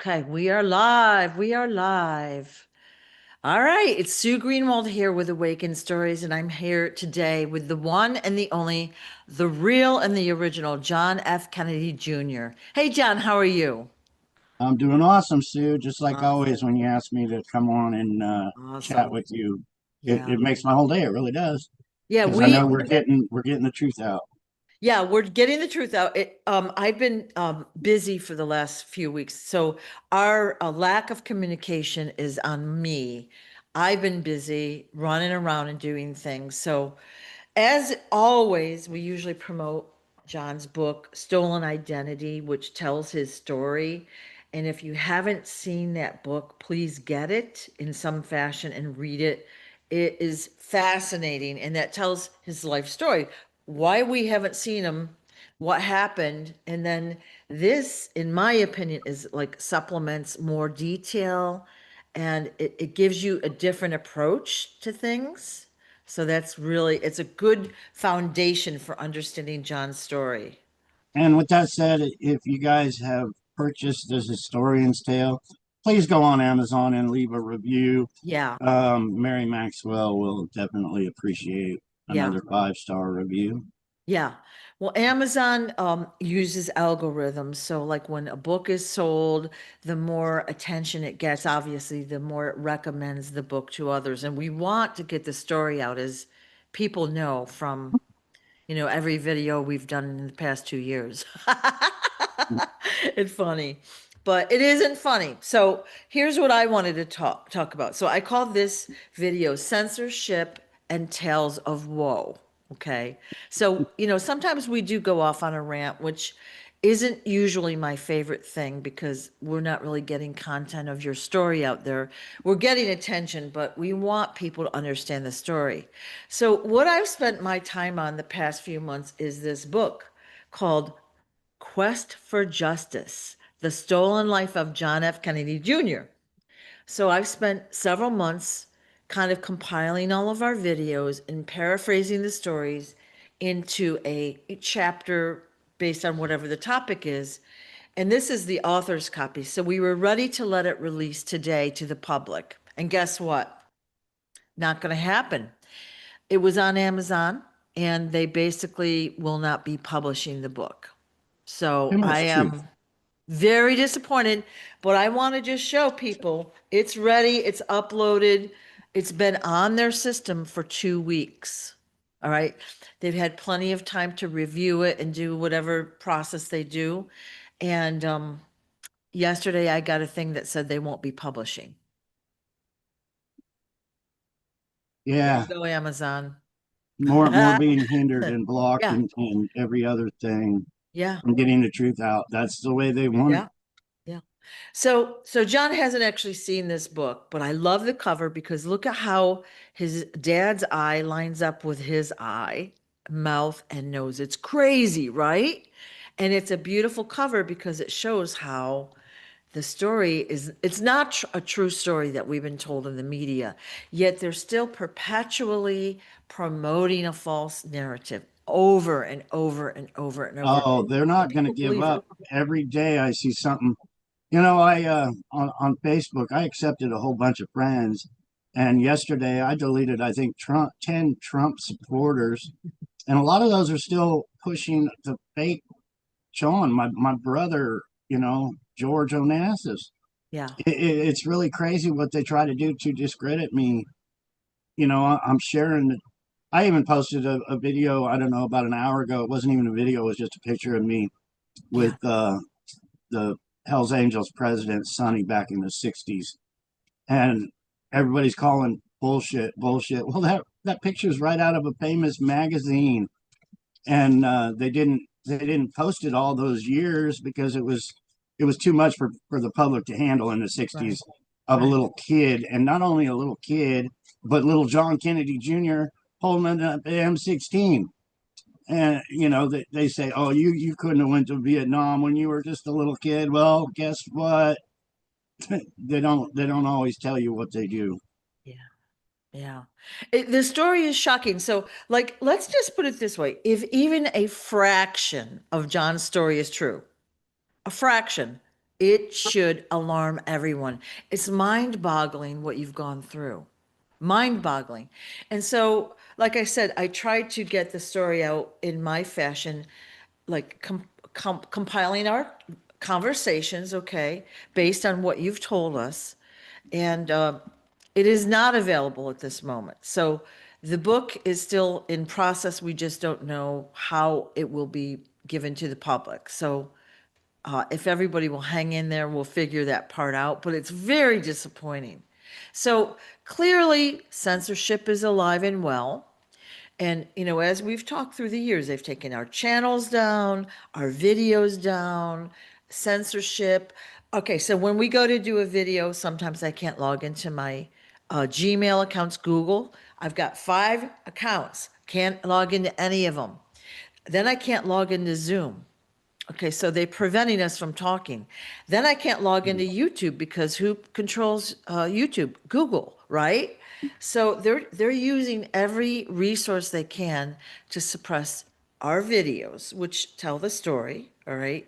Okay, we are live. We are live. All right, it's Sue Greenwald here with Awakened Stories, and I'm here today with the one and the only, the real and the original, John F. Kennedy Jr. Hey, John, how are you? I'm doing awesome, Sue. Just like always, Awesome. when you ask me to come on and chat Awesome. with you, it, Yeah. it makes my whole day. It really does, Yeah, because I know we're getting the truth out. we're getting the truth out. I've been busy for the last few weeks, so our lack of communication is on me. I've been busy running around and doing things. So, as always, we usually promote John's book, Stolen Identity, which tells his story. And if you haven't seen that book, please get it in some fashion and read it. It is fascinating, and that tells his life story, why we haven't seen him, what happened. And then this, in my opinion, is like supplements more detail, and it gives you a different approach to things. So that's really, it's a good foundation for understanding John's story. And with that said, if you guys have purchased this historian's tale, please go on Amazon and leave a review. Yeah, Mary Maxwell will definitely appreciate yeah, another 5-star review. yeah. Well, Amazon uses algorithms. So, like when a book is sold, the more attention it gets, obviously, the more it recommends the book to others. And we want to get the story out, as people know from, every video we've done in the past 2 years. It's funny, but it isn't funny. So here's what I wanted to talk about. So I call this video Censorship and Tales of Woe. Okay. So, sometimes we do go off on a rant, which isn't usually my favorite thing because we're not really getting content of your story out there. We're getting attention, but we want people to understand the story. So, what I've spent my time on the past few months is this book called Quest for Justice: The Stolen Life of John F. Kennedy Jr. So I've spent several months kind of compiling all of our videos and paraphrasing the stories into a chapter based on whatever the topic is. And this is the author's copy. So we were ready to let it release today to the public. And guess what? Not going to happen. It was on Amazon, and they basically will not be publishing the book. Too So I much truth. am very disappointed, but I want to just show people it's ready, it's uploaded, it's been on their system for 2 weeks. All right. They've had plenty of time to review it and do whatever process they do. And yesterday I got a thing that said they won't be publishing. There you Yeah, go, Amazon. more being hindered and blocked Yeah, and every other thing yeah, from getting the truth out. That's the way they want it. yeah. Yeah. So John hasn't actually seen this book, but I love the cover because look at how his dad's eye lines up with his eye, mouth and nose. It's crazy, right? And it's a beautiful cover because it shows how the story is, it's not a true story that we've been told in the media, yet they're still perpetually promoting a false narrative over and over and over and over. Oh, they're And not going to people give believe it. up. Every day I see something. I on Facebook I accepted a whole bunch of friends, and yesterday I deleted I think 10 Trump supporters, and a lot of those are still pushing the fake Sean, my brother, George Onassis. Yeah. It's really crazy what they try to do to discredit me. I'm sharing. I even posted a video, I don't know, about an hour ago. It wasn't even a video, it was just a picture of me with Yeah. the Hells Angels president, Sonny, back in the 60s. And everybody's calling bullshit, bullshit. Well, that picture's right out of a famous magazine. And they didn't post it all those years because it was too much for the public to handle in the Right. 60s, of a Right. little kid, and not only a little kid, but little John Kennedy Jr. holding an M16. And they say, oh, you couldn't have went to Vietnam when you were just a little kid. Well, guess what? They don't always tell you what they do. Yeah. Yeah. The story is shocking. So, like, let's just put it this way. If even a fraction of John's story is true, a fraction, It should alarm everyone. It's mind-boggling what you've gone through. Mind-boggling. And so, like I said, I tried to get the story out in my fashion, like compiling our conversations, okay, based on what you've told us. And it is not available at this moment. So the book is still in process. We just don't know how it will be given to the public. So if everybody will hang in there, we'll figure that part out. But it's very disappointing. So clearly, censorship is alive and well. And, as we've talked through the years, they've taken our channels down, our videos down, censorship. Okay, so when we go to do a video, sometimes I can't log into my Gmail accounts, Google. I've got 5 accounts, can't log into any of them. Then I can't log into Zoom. Okay, so they're preventing us from talking. Then I can't log into YouTube because who controls YouTube? Google, right? So they're using every resource they can to suppress our videos, which tell the story, all right?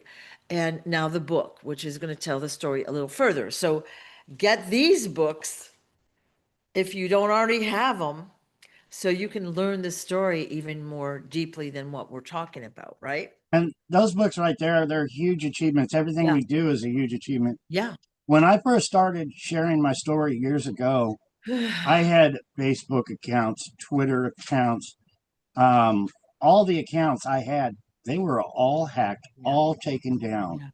And now the book, which is going to tell the story a little further. So get these books if you don't already have them, so you can learn the story even more deeply than what we're talking about, right? And those books right there, they're huge achievements. Everything Yeah. we do is a huge achievement. Yeah. When I first started sharing my story years ago, I had Facebook accounts, Twitter accounts, um, all the accounts I had, they were all hacked, Yeah. all taken down.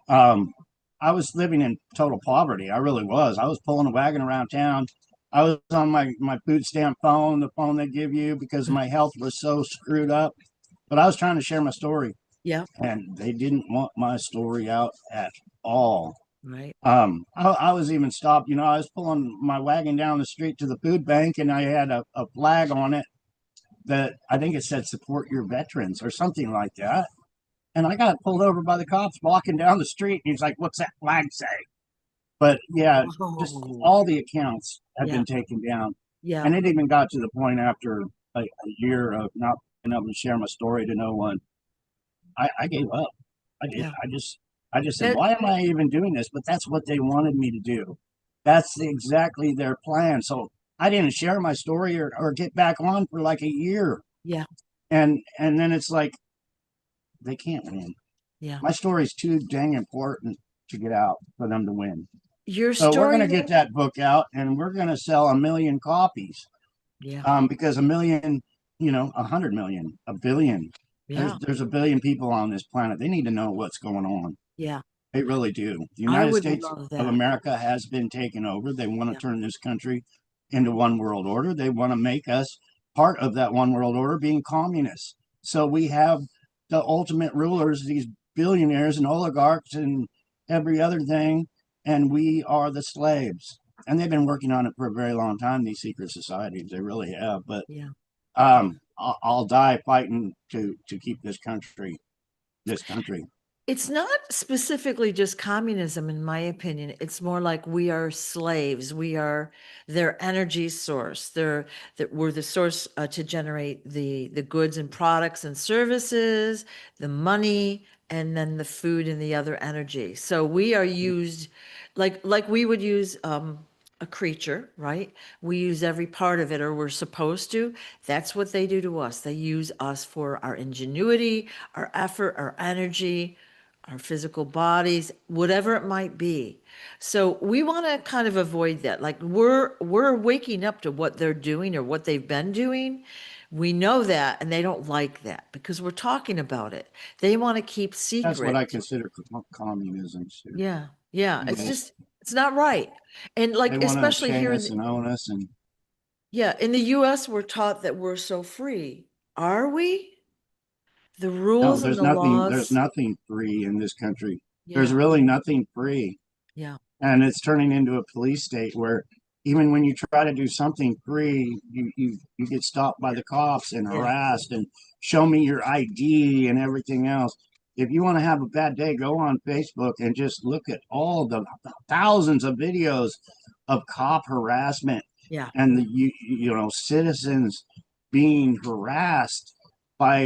Yeah. Um, I was living in total poverty. I really was. I was pulling a wagon around town. I was on my food stamp phone, the phone they give you, because my health was so screwed up. But I was trying to share my story, Yeah. and they didn't want my story out at all. Right. I was even stopped. I was pulling my wagon down the street to the food bank, and I had a flag on it that I think it said "Support your veterans" or something like that. And I got pulled over by the cops walking down the street. And he's like, "What's that flag say?" But yeah, just Oh, all the accounts have yeah. been taken down, Yeah. and it even got to the point after a year of not being able to share my story to no one. I gave up. I did. Yeah. I just said, And why am I even doing this? But that's what they wanted me to do. That's exactly their plan. So I didn't share my story or get back on for like a year. yeah. And then it's like they can't win. Yeah. My story's too dang important to get out for them to win. Your So we're story gonna get though? that book out and we're gonna sell 1 million copies. Yeah. Because 1 million, 100 million, a billion. There's Yeah. there's a billion people on this planet. They need to know what's going on. Yeah. They really do. The I United would States love of that. America has been taken over. They want to Yeah. turn this country into one world order. They want to make us part of that one world order, being communists. So we have the ultimate rulers, these billionaires and oligarchs and every other thing, and we are the slaves. And they've been working on it for a very long time, these secret societies. They really have. But Yeah. Yeah. I'll die fighting to keep this country. It's not specifically just communism, in my opinion. It's more like we are slaves. We are their energy source. We're the source to generate the goods and products and services, the money, and then the food and the other energy. So we are used like we would use a creature, right? We use every part of it, or we're supposed to. That's what they do to us. They use us for our ingenuity, our effort, our energy, our physical bodies, whatever it might be. So we want to kind of avoid that. Like we're waking up to what they're doing or what they've been doing. We know that, and they don't like that because we're talking about it. They want to keep That's what I secret. consider communism too. Yeah, yeah. You It's know, just it's not right. And they like want to especially chain here us and own us, and in the US, we're taught that we're so free. Are we? The no, rules and there's the nothing. There's laws. nothing free in this country. There's Yeah, really nothing free, yeah, and it's turning into a police state where even when you try to do something free, you get stopped by the cops and yeah, harassed and show me your ID and everything else. If you want to have a bad day, go on Facebook and just look at all the thousands of videos of cop harassment yeah. and citizens being harassed by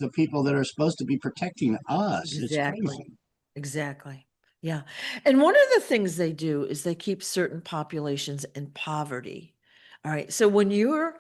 the people that are supposed to be protecting us. It's Exactly. crazy. Exactly. Yeah. And one of the things they do is they keep certain populations in poverty. All right. So when you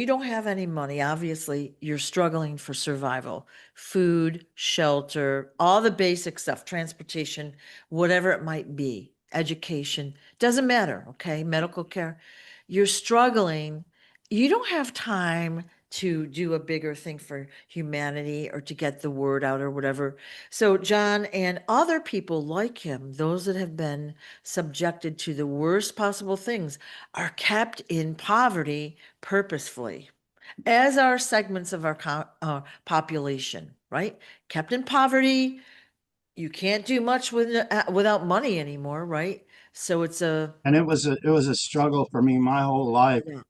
don't have any money, obviously you're struggling for survival, food, shelter, all the basic stuff, transportation, whatever it might be, education, doesn't matter. Okay. Medical care. You're struggling. You don't have time to do a bigger thing for humanity or to get the word out or whatever. So, John and other people like him, those that have been subjected to the worst possible things, are kept in poverty purposefully, as are segments of our population, right? Kept in poverty. You can't do much without money anymore, right? So it's a, And it was a struggle for me my whole life, yeah,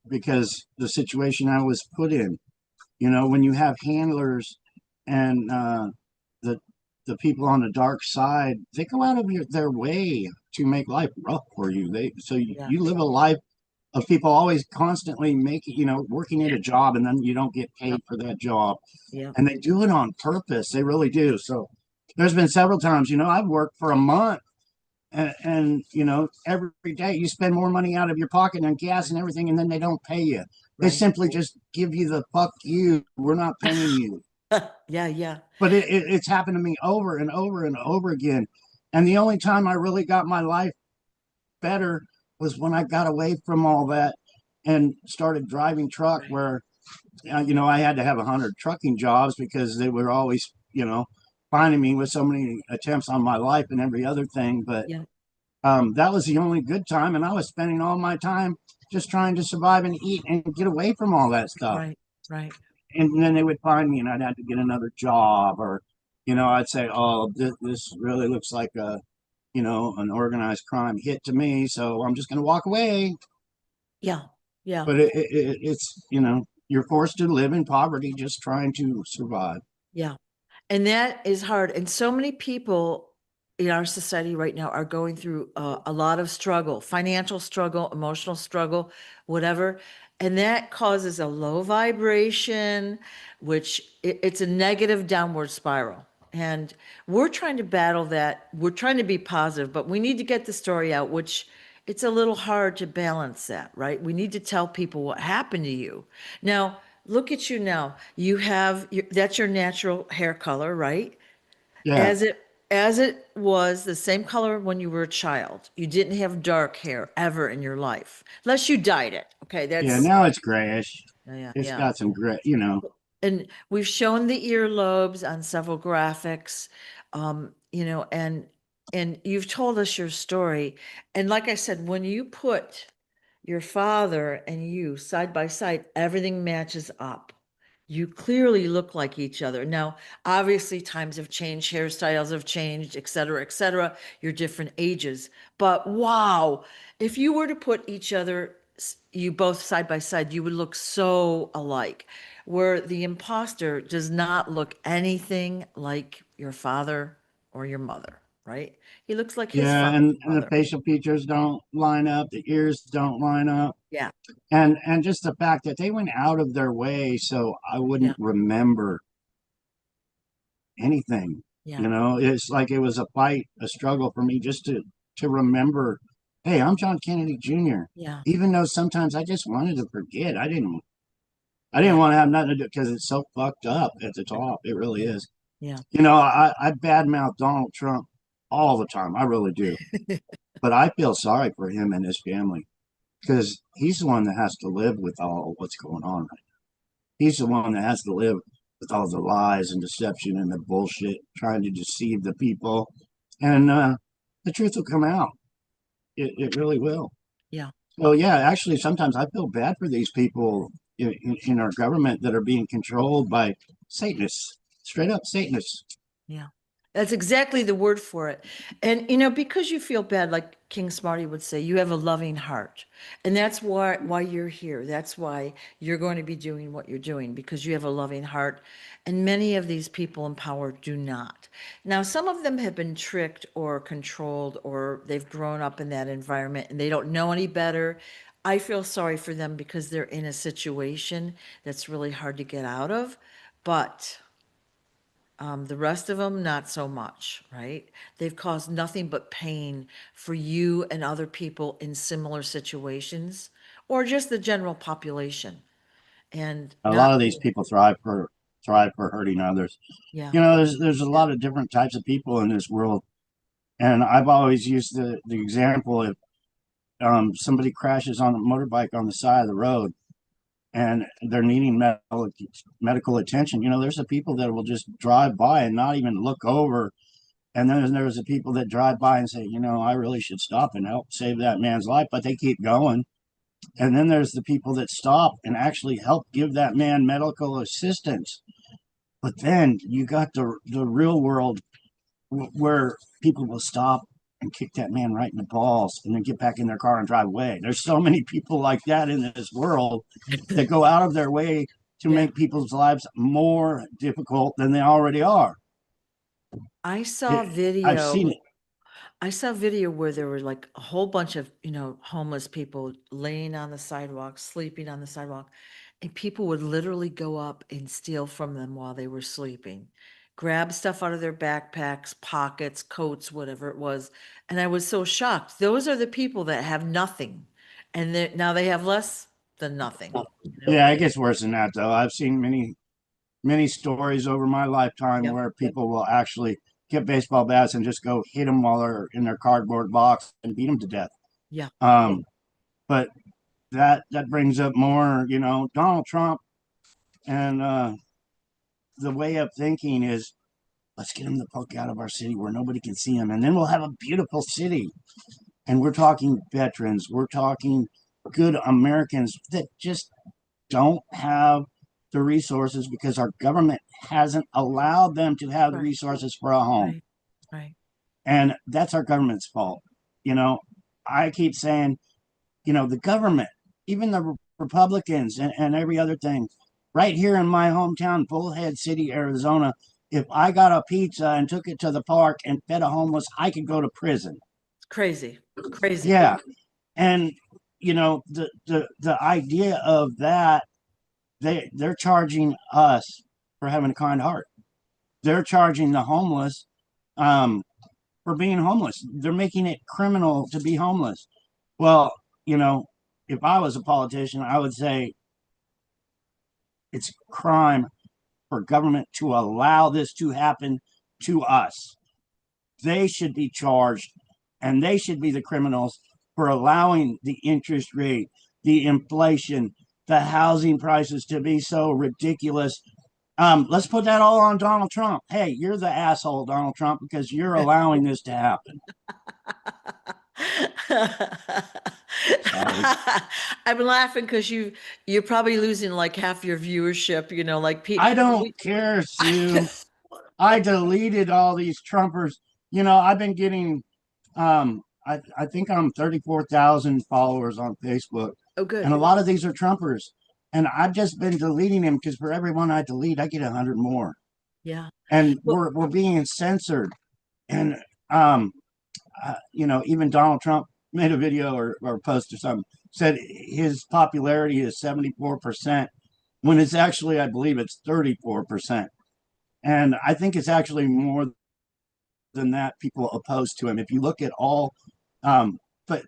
because the situation I was put in. When you have handlers and the the people on the dark side, they go out of their way to make life rough for you. yeah, You live a life of people always constantly making, working at a job, and then you don't get yeah, paid for that job. yeah, And they do it on purpose. They really do. So there's been several times, I've worked for a month, and every day you spend more money out of your pocket on gas and everything, and then they don't pay you. They right. simply just give you the fuck you, we're not paying you. Yeah, yeah, But it's happened to me over and over and over again. And the only time I really got my life better was when I got away from all that and started driving truck, right. where I had to have 100 trucking jobs because they were always, finding me with so many attempts on my life and every other thing. But Yeah, that was the only good time, and I was spending all my time just trying to survive and eat and get away from all that stuff. right, right. And then they would find me, and I'd have to get another job, or I'd say, "Oh, this really looks like an organized crime hit to me, so I'm just going to walk away." Yeah, yeah, But it's you're forced to live in poverty just trying to survive. yeah. And that is hard. And so many people in our society right now are going through a lot of struggle, financial struggle, emotional struggle, whatever. And that causes a low vibration, which it's a negative downward spiral. And we're trying to battle that. We're trying to be positive, but we need to get the story out, which it's a little hard to balance that, right? We need to tell people what happened to you. Now, look at you now. You have that's your natural hair color, right? Yeah, As it was the same color when you were a child. You didn't have dark hair ever in your life, unless you dyed it. Okay, yeah. that's Now it's grayish. yeah, It's yeah. got some gray. And we've shown the earlobes on several graphics, and you've told us your story. And like I said, when you put your father and you side by side, everything matches up. You clearly look like each other. Now, obviously, times have changed, hairstyles have changed, et cetera, et cetera. You're different ages. But wow, if you were to put each other, you both side by side, you would look so alike. Where the imposter does not look anything like your father or your mother, right? He looks like his Yeah, father and and the mother. facial features don't line up, the ears don't line up, Yeah, and just the fact that they went out of their way so I yeah, wouldn't remember anything. yeah, It's like it was a fight, a struggle for me just to remember, hey, I'm John Kennedy Jr. yeah, Even though sometimes I just wanted to forget. I didn't yeah, want to have nothing to do because it's so fucked up at the top. It really yeah, is. yeah. I badmouth Donald Trump all the time. I really do. But I feel sorry for him and his family because he's the one that has to live with all what's going on right now. He's the one that has to live with all the lies and deception and the bullshit, trying to deceive the people. And the truth will come out. It really will. Yeah, So, yeah, actually, sometimes I feel bad for these people in our government that are being controlled by Satanists, straight up Satanists. yeah. That's exactly the word for it. And because you feel bad, like King Smarty would say, you have a loving heart. And that's why you're here. That's why you're going to be doing what you're doing, because you have a loving heart. And many of these people in power do not. Now, some of them have been tricked or controlled, or they've grown up in that environment and they don't know any better. I feel sorry for them because they're in a situation that's really hard to get out of. But The rest of them, not so much, right? They've caused nothing but pain for you and other people in similar situations, or just the general population. And A not lot of these cool. people thrive for hurting others. Yeah, There's a lot of different types of people in this world, and I've always used the example if somebody crashes on a motorbike on the side of the road and they're needing medical attention. There's the people that will just drive by and not even look over. And then there's the people that drive by and say, I really should stop and help save that man's life, but they keep going. And then there's the people that stop and actually help give that man medical assistance. But then you got the real world where people will stop and kick that man right in the balls and then get back in their car and drive away. There's so many people like that in this world that go out of their way to yeah. make people's lives more difficult than they already are. I saw I've video. seen it. I saw video where there were like a whole bunch of, homeless people laying on the sidewalk, sleeping on the sidewalk, and people would literally go up and steal from them while they were sleeping, grab stuff out of their backpacks, pockets, coats, whatever it was. And I was so shocked. Those are the people that have nothing, and now they have less than nothing, you know? Yeah, it gets worse than that, though. I've seen many stories over my lifetime Yep. where people will actually get baseball bats and just go hit them while they're in their cardboard box and beat them to death. Yeah. But that brings up more, Donald Trump and the way of thinking is let's get him the fuck out of our city where nobody can see him, and then we'll have a beautiful city. And we're talking veterans, we're talking good Americans that just don't have the resources because our government hasn't allowed them to have the Right. resources for a home. Right. Right. And that's our government's fault. You know, I keep saying, the government, even the Republicans and every other thing, right here in my hometown, Bullhead City, Arizona, if I got a pizza and took it to the park and fed a homeless, I could go to prison. It's crazy. Crazy. Yeah. And the idea of that, they're charging us for having a kind heart. They're charging the homeless um, for being homeless. They're making it criminal to be homeless. Well, you know, if I was a politician, I would say it's crime for government to allow this to happen to us. They should be charged and they should be the criminals for allowing the interest rate, the inflation, the housing prices to be so ridiculous. Let's put that all on Donald Trump. Hey, you're the asshole, Donald Trump, because you're allowing this to happen. Sorry. I'm laughing because you're probably losing like half your viewership, like I don't we care, Sue. I deleted all these Trumpers. I've been getting I think I'm 34,000 followers on Facebook. Oh And good. a lot of these are Trumpers. And I've just been deleting them because for every one I delete, I get 100 more. Yeah. And Well, we're being censored. And um, even Donald Trump made a video or post or something, said his popularity is 74%, when it's actually, I believe it's 34%. And I think it's actually more than that people opposed to him. If you look at all, but,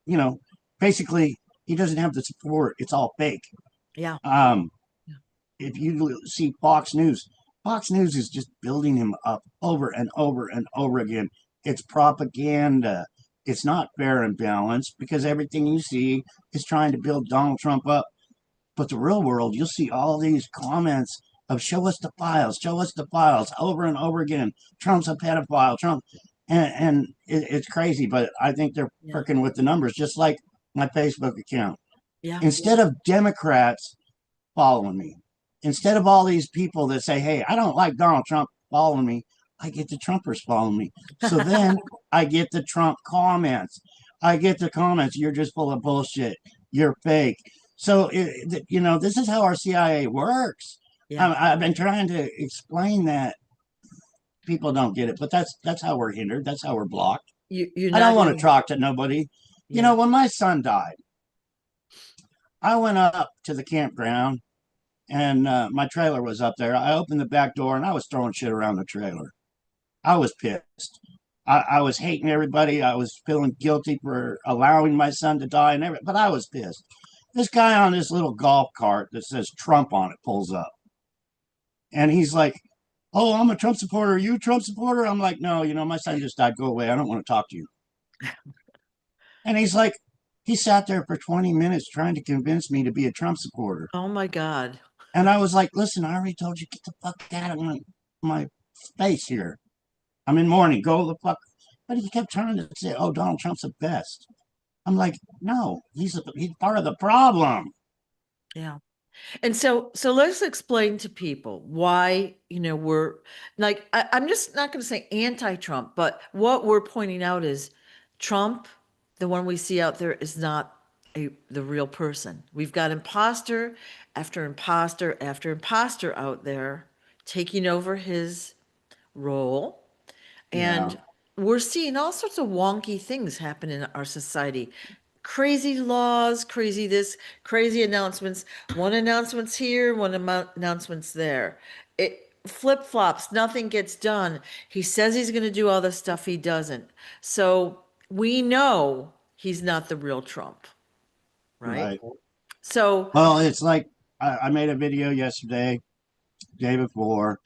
you know, basically, he doesn't have the support. It's all fake. yeah. Um, Yeah. if you see Fox News is just building him up over and over and over again. It's propaganda. It's not fair and balanced because everything you see is trying to build Donald Trump up. But the real world, you'll see all these comments of show us the files over and over again. Trump's a pedophile, Trump. And it's crazy, but I think they're Yeah. working with the numbers, just like my Facebook account. Yeah. Instead of Democrats following me. Instead of all these people that say, hey, I don't like Donald Trump following me, I get the Trumpers following me. So then I get the Trump comments. I get the comments, you're just full of bullshit. You're fake. So, this is how our CIA works. Yeah. I've been trying to explain that people don't get it, but that's how we're hindered. That's how we're blocked. You're I don't not want to in. talk to nobody. Yeah. When my son died, I went up to the campground and my trailer was up there. I opened the back door and I was throwing shit around the trailer. I was pissed. I was hating everybody. I was feeling guilty for allowing my son to die and everything, but I was pissed. This guy on this little golf cart that says Trump on it pulls up. And he's like, "Oh, I'm a Trump supporter. Are you a Trump supporter?" I'm like, "No, my son just died. Go away. I don't want to talk to you." And he's like, he sat there for 20 minutes trying to convince me to be a Trump supporter. Oh my God. And I was like, "Listen, I already told you, get the fuck out of my face here. I'm in mourning. Go the fuck." But he kept trying to say, "Oh, Donald Trump's the best." I'm like, "No, he's part of the problem." Yeah. And so let's explain to people why, we're like, I'm just not going to say anti-Trump, but what we're pointing out is Trump, the one we see out there, is not the real person. We've got imposter after imposter after imposter out there taking over his role. Yeah, And we're seeing all sorts of wonky things happen in our society. Crazy laws, crazy this, crazy announcements. One announcement's here, one announcement's there. It flip-flops, nothing gets done. He says he's going to do all this stuff, he doesn't. So we know he's not the real Trump, right? right. So, Well, it's like I made a video yesterday, day before.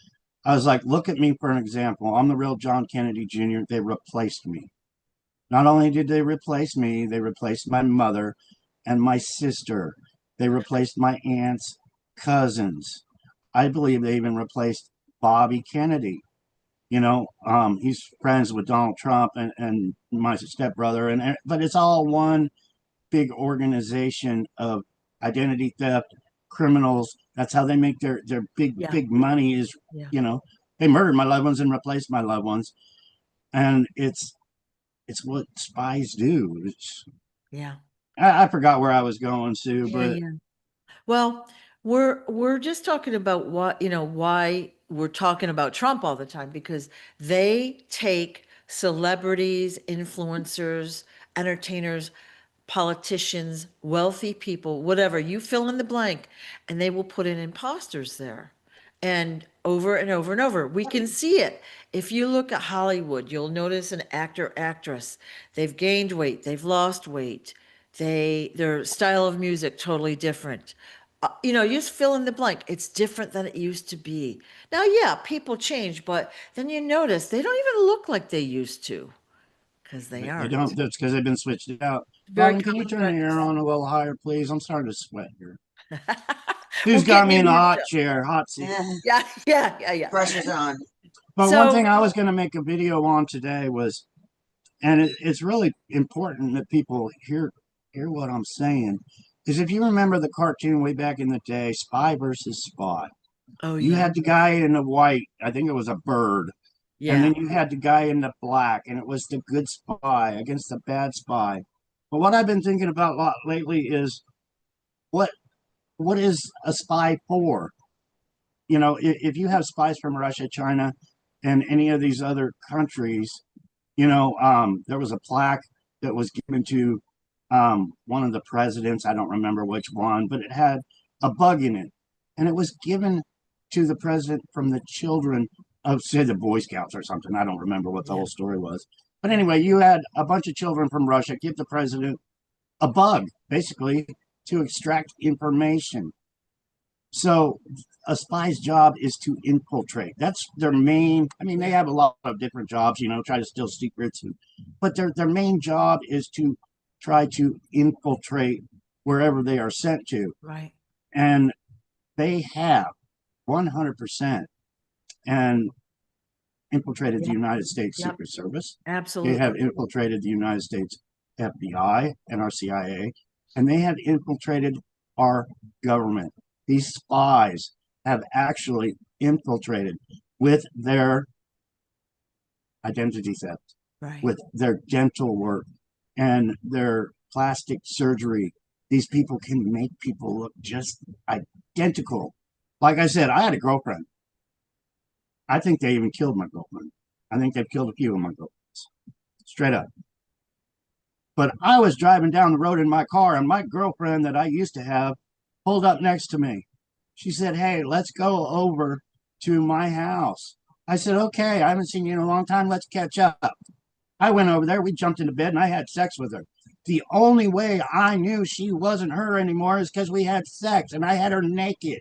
I was like, "Look at me for an example. I'm the real John Kennedy Jr. They replaced me. Not only did they replace me, they replaced my mother and my sister. They replaced my aunt's cousins. I believe they even replaced Bobby Kennedy. He's friends with Donald Trump and my stepbrother, but it's all one big organization of identity theft criminals. That's how they make their yeah, big money is, yeah, you know, they murdered my loved ones and replaced my loved ones. And it's what spies do. yeah, I forgot where I was going, Sue, yeah, but yeah. Well, we're just talking about why we're talking about Trump all the time because they take celebrities, influencers, entertainers, politicians, wealthy people, whatever, you fill in the blank, and they will put in imposters there. And over and over and over, we can see it. If you look at Hollywood, you'll notice an actor, actress, they've gained weight, they've lost weight, their style of music totally different. You just fill in the blank. It's different than it used to be. Now, yeah, people change, but then you notice they don't even look like they used to because they they aren't. don't. That's because they've been switched out. Very Robin, can you common turn the air practice. on a little higher, please? I'm starting to sweat here. We're Who's got getting me you in a warmed hot up. chair, hot seat? Yeah, yeah, yeah, yeah. Pressure's on. But one thing So, I was going to make a video on today was, and it's really important that people hear what I'm saying, is if you remember the cartoon way back in the day, Spy versus Spy. oh You yeah, had the guy in the white, I think it was a bird, and yeah, then you had the guy in the black, and it was the good spy against the bad spy. But what I've been thinking about a lot lately is what what is a spy for? If you have spies from Russia, China, and any of these other countries, there was a plaque that was given to one of the presidents. I don't remember which one, but it had a bug in it, and it was given to the president from the children of, say, the Boy Scouts or something. I don't remember what the yeah, whole story was, but yeah, anyway, you had a bunch of children from Russia give the president a bug, basically, to extract information. So a spy's job is to infiltrate. That's their main. I mean, they yeah, have a lot of different jobs, try to steal secrets, but their main job is to try to infiltrate wherever they are sent to, right. and they have 100% and infiltrated the Yep, United States yep, Secret Service. They have absolutely. infiltrated the United States FBI and our CIA, and they have infiltrated our government. These spies have actually infiltrated with their identity theft, Right. with their dental work and their plastic surgery. These people can make people look just identical. Like I said, I had a girlfriend. I think they even killed my girlfriend. I think they've killed a few of my girlfriends, straight up. But I was driving down the road in my car, and my girlfriend that I used to have pulled up next to me. She said, "Hey, let's go over to my house." I said, "Okay, I haven't seen you in a long time. Let's catch up." I went over there. We jumped into bed and I had sex with her. The only way I knew she wasn't her anymore is because we had sex and I had her naked.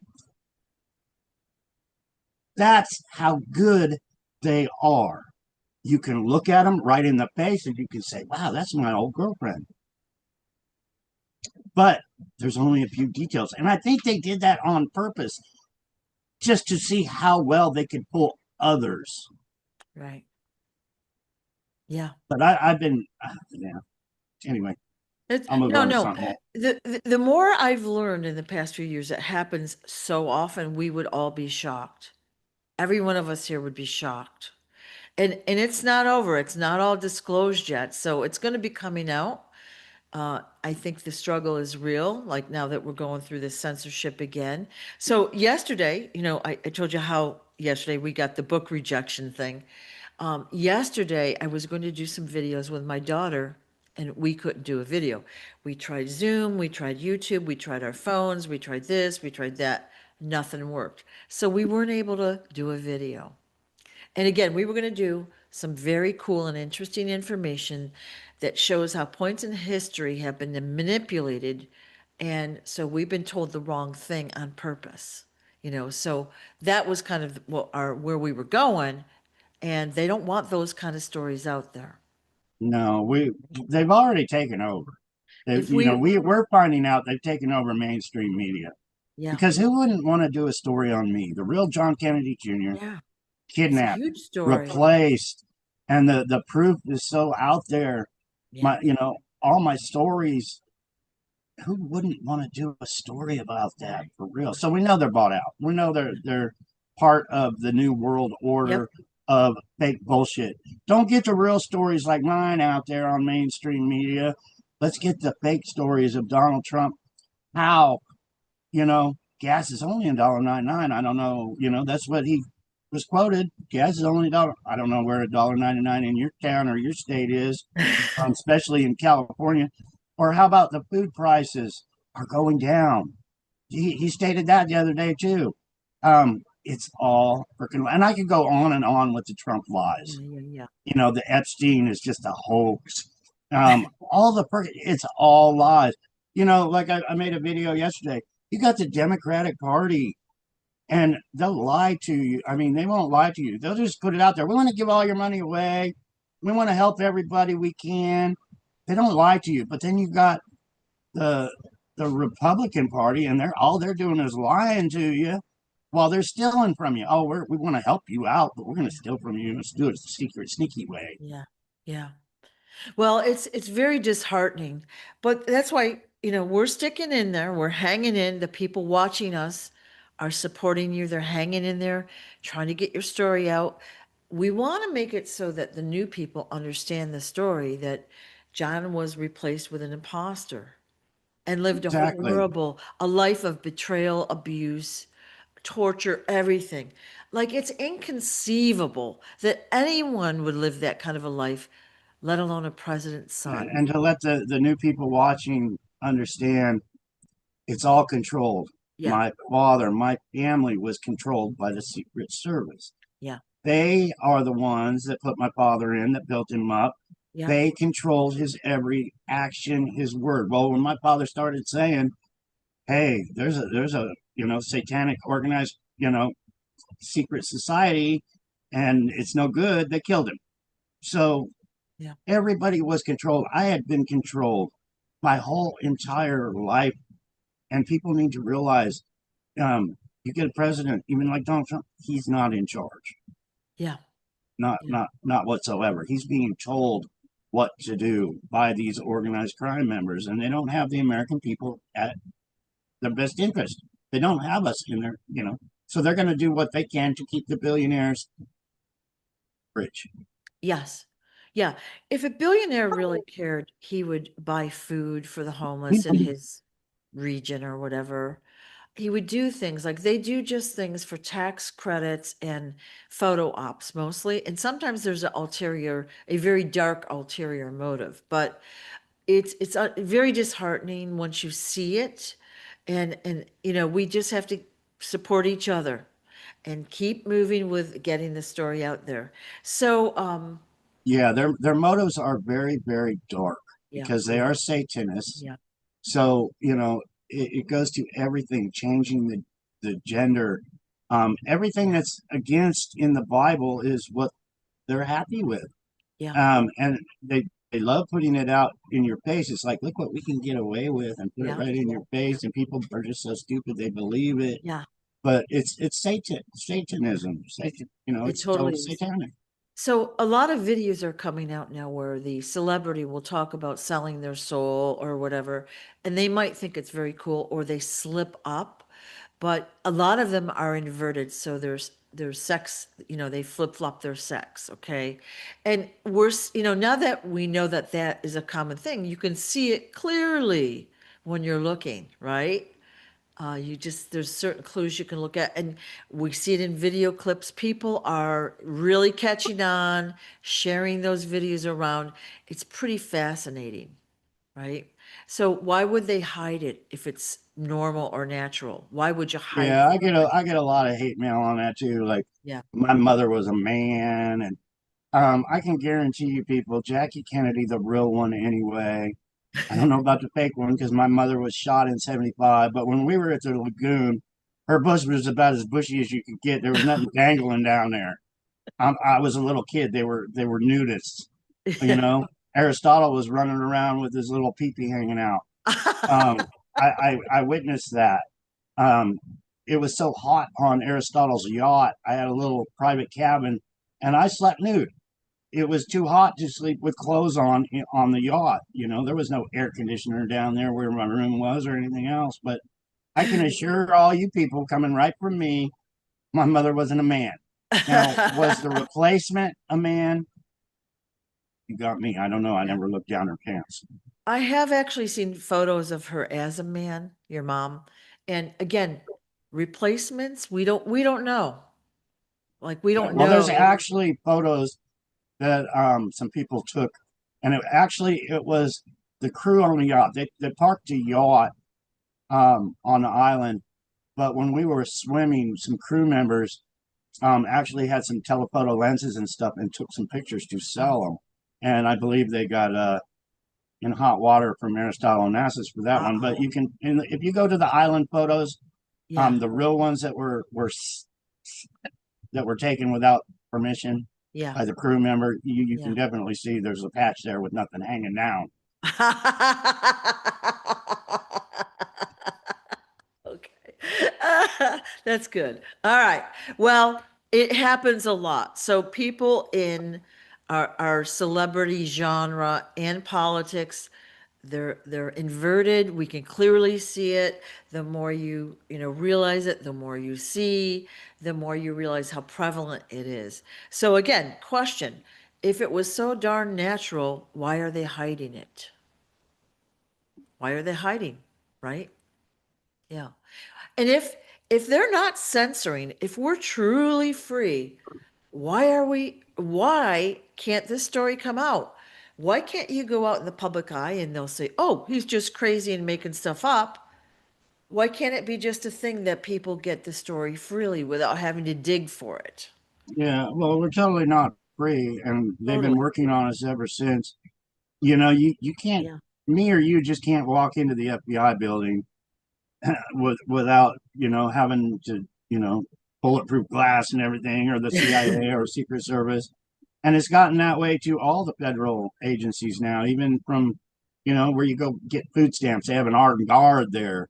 That's how good they are. You can look at them right in the face and you can say, wow, that's my old girlfriend. But there's only a few details. And I think they did that on purpose just to see how well they could pull others. Right. Yeah. But I've been, yeah. Anyway, It's I'll move no, on to no. something else. The more I've learned in the past few years, it happens so often, we would all be shocked. Every one of us here would be shocked. And it's not over. It's not all disclosed yet. So it's going to be coming out. I think the struggle is real, like now that we're going through this censorship again. So yesterday, I told you how yesterday we got the book rejection thing. Yesterday, I was going to do some videos with my daughter, and we couldn't do a video. We tried Zoom, we tried YouTube, we tried our phones, we tried this, we tried that. Nothing worked. So we weren't able to do a video. And again, we were going to do some very cool and interesting information that shows how points in history have been manipulated. And so we've been told the wrong thing on purpose. So that was kind of what our where we were going, and they don't want those kind of stories out there. No, they've already taken over. If we, We're finding out they've taken over mainstream media yeah, because who wouldn't want to do a story on me, the real John Kennedy Jr., yeah, it's a kidnapped, huge story. replaced, and the proof is so out there. Yeah, All my stories. Who wouldn't want to do a story about that for real? So we know they're bought out. We know they're part of the new world yep. order of fake bullshit. Don't get the real stories like mine out there on mainstream media. Let's get the fake stories of Donald Trump. How gas is only $1.99. I don't know. That's what he was quoted. Gas is only a dollar. I don't know where $1.99 in your town or your state is, especially in California. Or how about the food prices are going down? He stated that the other day too. It's all freaking, and I could go on and on with the Trump lies. Yeah, yeah, yeah. The Epstein is just a hoax. All it's all lies. Like I made a video yesterday. You got the Democratic Party and they'll lie to you. I mean, they won't lie to you. They'll just put it out there. We want to give all your money away. We want to help everybody we can. They don't lie to you. But then you've got the the Republican Party, and they're doing is lying to you while they're stealing from you. Oh, we want to help you out, but we're going to steal from you. Let's do it a secret, sneaky way. Yeah, yeah. Well, it's very disheartening, but that's why, we're sticking in there, we're hanging in. The people watching us are supporting you. They're hanging in there, trying to get your story out. We want to make it so that the new people understand the story that John was replaced with an imposter and lived a Exactly. horrible, a life of betrayal, abuse, torture, everything. Like it's inconceivable that anyone would live that kind of a life, let alone a president's son. And to let the new people watching understand it's all controlled. Yeah, My father, my family was controlled by the Secret Service. yeah, They are the ones that put my father in, that built him up. yeah, They controlled his every action, his word. Well, when my father started saying, "Hey, there's a satanic organized secret society, and it's no good," they killed him. So yeah, everybody was controlled. I had been controlled my whole entire life, and people need to realize, you get a president, even like Donald Trump, he's not in charge. yeah, Not yeah, not not whatsoever. He's being told what to do by these organized crime members, and they don't have the American people at their best interest. They don't have us in their. So they're going to do what they can to keep the billionaires rich. yes. Yeah. If a billionaire really cared, he would buy food for the homeless in his region or whatever. He would do things like they do just things for tax credits and photo ops mostly. And sometimes there's a very dark ulterior motive, but it's very disheartening once you see it. And we just have to support each other and keep moving with getting the story out there. So, Yeah, their motives are very, very dark yeah, because they yeah, are Satanists. yeah, So, it goes to everything, changing the gender. Everything yeah, that's against in the Bible is what they're happy with. yeah, And they love putting it out in your face. It's like, look what we can get away with and put it yeah, right in your face. And people are just so stupid they believe it. yeah. But it's Satanism. It It's total totally is. satanic. So a lot of videos are coming out now where the celebrity will talk about selling their soul or whatever, and they might think it's very cool or they slip up, but a lot of them are inverted. So there's sex, they flip-flop their sex, okay? And now that we know that that is a common thing, you can see it clearly when you're looking, right? There's certain clues you can look at, and we see it in video clips. People are really catching on, sharing those videos around. It's pretty fascinating, right? So why would they hide it if it's normal or natural? Why would you hide Yeah, it? I get a lot of hate mail on that too. Like Yeah. my mother was a man, and I can guarantee you, people, Jackie Kennedy, the real one, anyway. I don't know about the fake one because my mother was shot in '75. But when we were at the lagoon, her bush was about as bushy as you could get. There was nothing dangling down there. I was a little kid. They were nudists. You know, Aristotle was running around with his little peepee hanging out. Um, I witnessed that. Um, it was so hot on Aristotle's yacht. I had a little private cabin, and I slept nude. It was too hot to sleep with clothes on the yacht. There was no air conditioner down there where my room was or anything else. But I can assure all you people coming right from me, my mother wasn't a man. Now, was the replacement a man? You got me. I don't know. I Yeah. never looked down her pants. I have actually seen photos of her as a man, your mom. And again, replacements, we don't know. Like we Yeah. don't Well, there's know. actually photos that some people took, and it was the crew on the yacht. They parked the yacht on the island, but when we were swimming, some crew members actually had some telephoto lenses and stuff and took some pictures to Oh, sell them. And I believe they got in hot water from Aristotle Onassis for that one. But oh, if you go to the island photos, yeah, the real ones that were taken without permission yeah, by the crew member, you can yeah. definitely see there's a patch there with nothing hanging down. Okay. That's good. All right. Well, it happens a lot. So people in our celebrity genre and politics, they're inverted. We can clearly see it. The more you realize it, the more you see, the more you realize how prevalent it is. So again, question, if it was so darn natural, why are they hiding it? Why are they hiding? Right? Yeah. And if they're not censoring, if we're truly free, why can't this story come out? Why can't you go out in the public eye and they'll say, "Oh, he's just crazy and making stuff up." Why can't it be just a thing that people get the story freely without having to dig for it? Yeah, well, we're totally not free, and they've been Totally. working on us ever since. You can't, Yeah. me or you just can't walk into the FBI building without having to bulletproof glass and everything, or the CIA or Secret Service. And it's gotten that way to all the federal agencies now, even from where you go get food stamps. They have an armed guard there.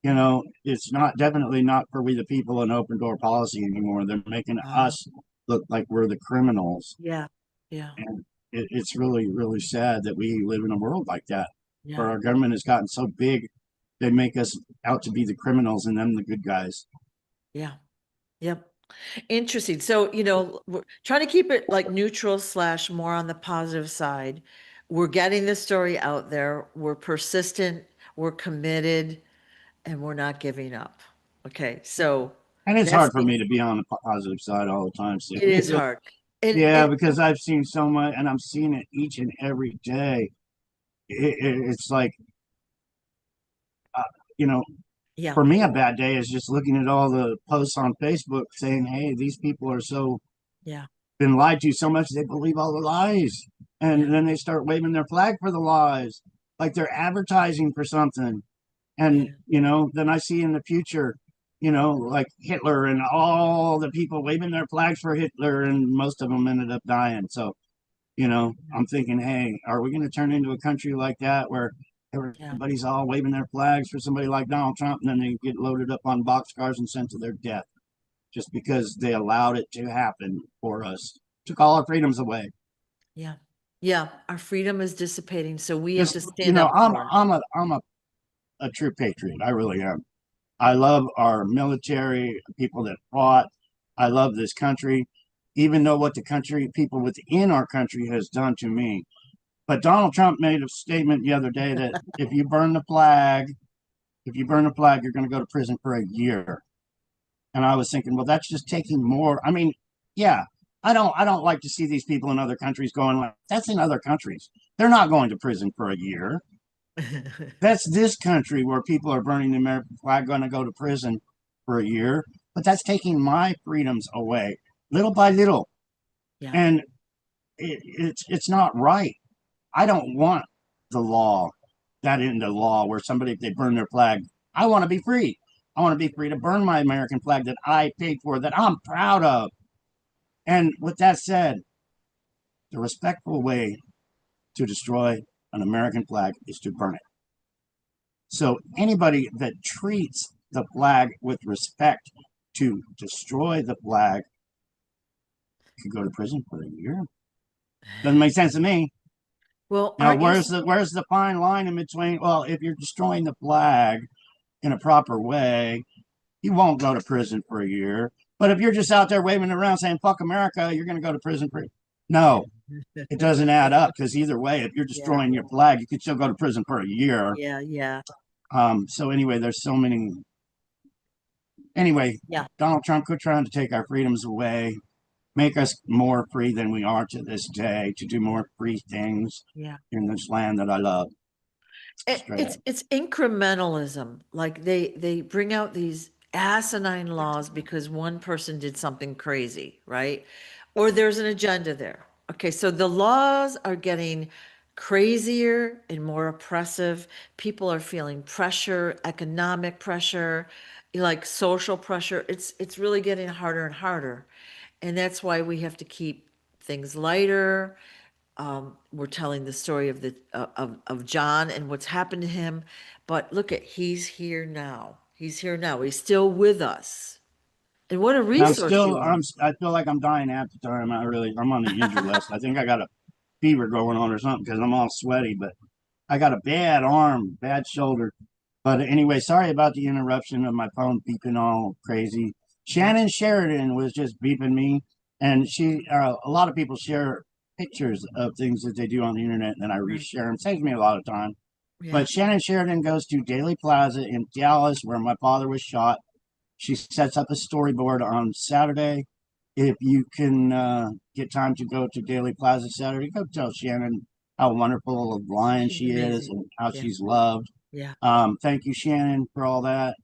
Yeah. It's not definitely not for we the people an open door policy anymore. They're making Uh, us look like we're the criminals, yeah. Yeah. and it's really, really sad that we live in a world like that, where Yeah. our government has gotten so big they make us out to be the criminals and them the good guys. Yeah. Yep. Interesting. So, we're trying to keep it like neutral slash more on the positive side. We're getting the story out there. We're persistent, we're committed, and we're not giving up. Okay. So And it's that's hard for me to be on the positive side all the time, it Cindy. is hard. And Yeah, because I've seen so much, and I'm seeing it each and every day. It's like, uh, you know, Yeah. For me, a bad day is just looking at all the posts on Facebook saying, "Hey, these people are so Yeah. been lied to so much they believe all the lies, Yeah. and then they start waving their flag for the lies, like they're advertising for something." And Yeah. then I see in the future, like Hitler and all the people waving their flags for Hitler, and most of them ended up dying. So I'm thinking, hey, are we going to turn into a country like that where Yeah. everybody's all waving their flags for somebody like Donald Trump, and then they get loaded up on boxcars and sent to their death just because they allowed it to happen for us, took all our freedoms away? Yeah. Yeah. Our freedom is dissipating, so we have Just to stand up I'm for it. I'm a true patriot. I really am. I love our military, people that fought. I love this country, even though what the country, people within our country has done to me. But Donald Trump made a statement the other day that if you burn the flag, you're going to go to prison for a year. And I was thinking, well, that's just taking more. I mean, yeah, I don't like to see these people in other countries going like that's in other countries. They're not going to prison for a year. That's this country where people are burning the American flag going to go to prison for a year, but that's taking my freedoms away little by little, Yeah. and it's not right. I don't want the law that into law where somebody if they burn their flag, I want to be free. I want to be free to burn my American flag that I paid for, that I'm proud of. And with that said, the respectful way to destroy an American flag is to burn it. So anybody that treats the flag with respect to destroy the flag could go to prison for a year. Doesn't make sense to me. Well, Now, aren't you? where's the fine line in between? Well, if you're destroying the flag in a proper way, you won't go to prison for a year. But if you're just out there waving around saying "fuck America," you're going to go to prison for. No, it doesn't add up because either way, if you're Yeah. destroying your flag, you could still go to prison for a year. Yeah. Yeah. So anyway, there's so many. Anyway, Yeah. Donald Trump quit trying to take our freedoms away, make us more free than we are to this day, to do more free things Yeah. in this land that I love. It, Straight up. it's incrementalism. Like they bring out these asinine laws because one person did something crazy, right? Or there's an agenda there. Okay, so the laws are getting crazier and more oppressive. People are feeling pressure, economic pressure, like social pressure. It's really getting harder and harder. And that's why we have to keep things lighter. We're telling the story of of John and what's happened to him. But look at, he's here now. He's here now. He's still with us. And what a And I'm resource still, you are. I feel like I'm dying half the time. I'm on the injured list. I think I got a fever going on or something because I'm all sweaty, but I got a bad arm, bad shoulder. But anyway, sorry about the interruption of my phone beeping all crazy. Yeah, Shannon Sheridan was just beeping me, and a lot of people share pictures of things that they do on the internet, and then I right. reshare them. Saves me a lot of time. Yeah, But Shannon Sheridan goes to Daily Plaza in Dallas, where my father was shot. She sets up a storyboard on Saturday. If you can get time to go to Daily Plaza Saturday, go tell Shannon how wonderful of lion she's she is amazing. and how Yeah, she's loved. yeah, Thank you, Shannon, for all that.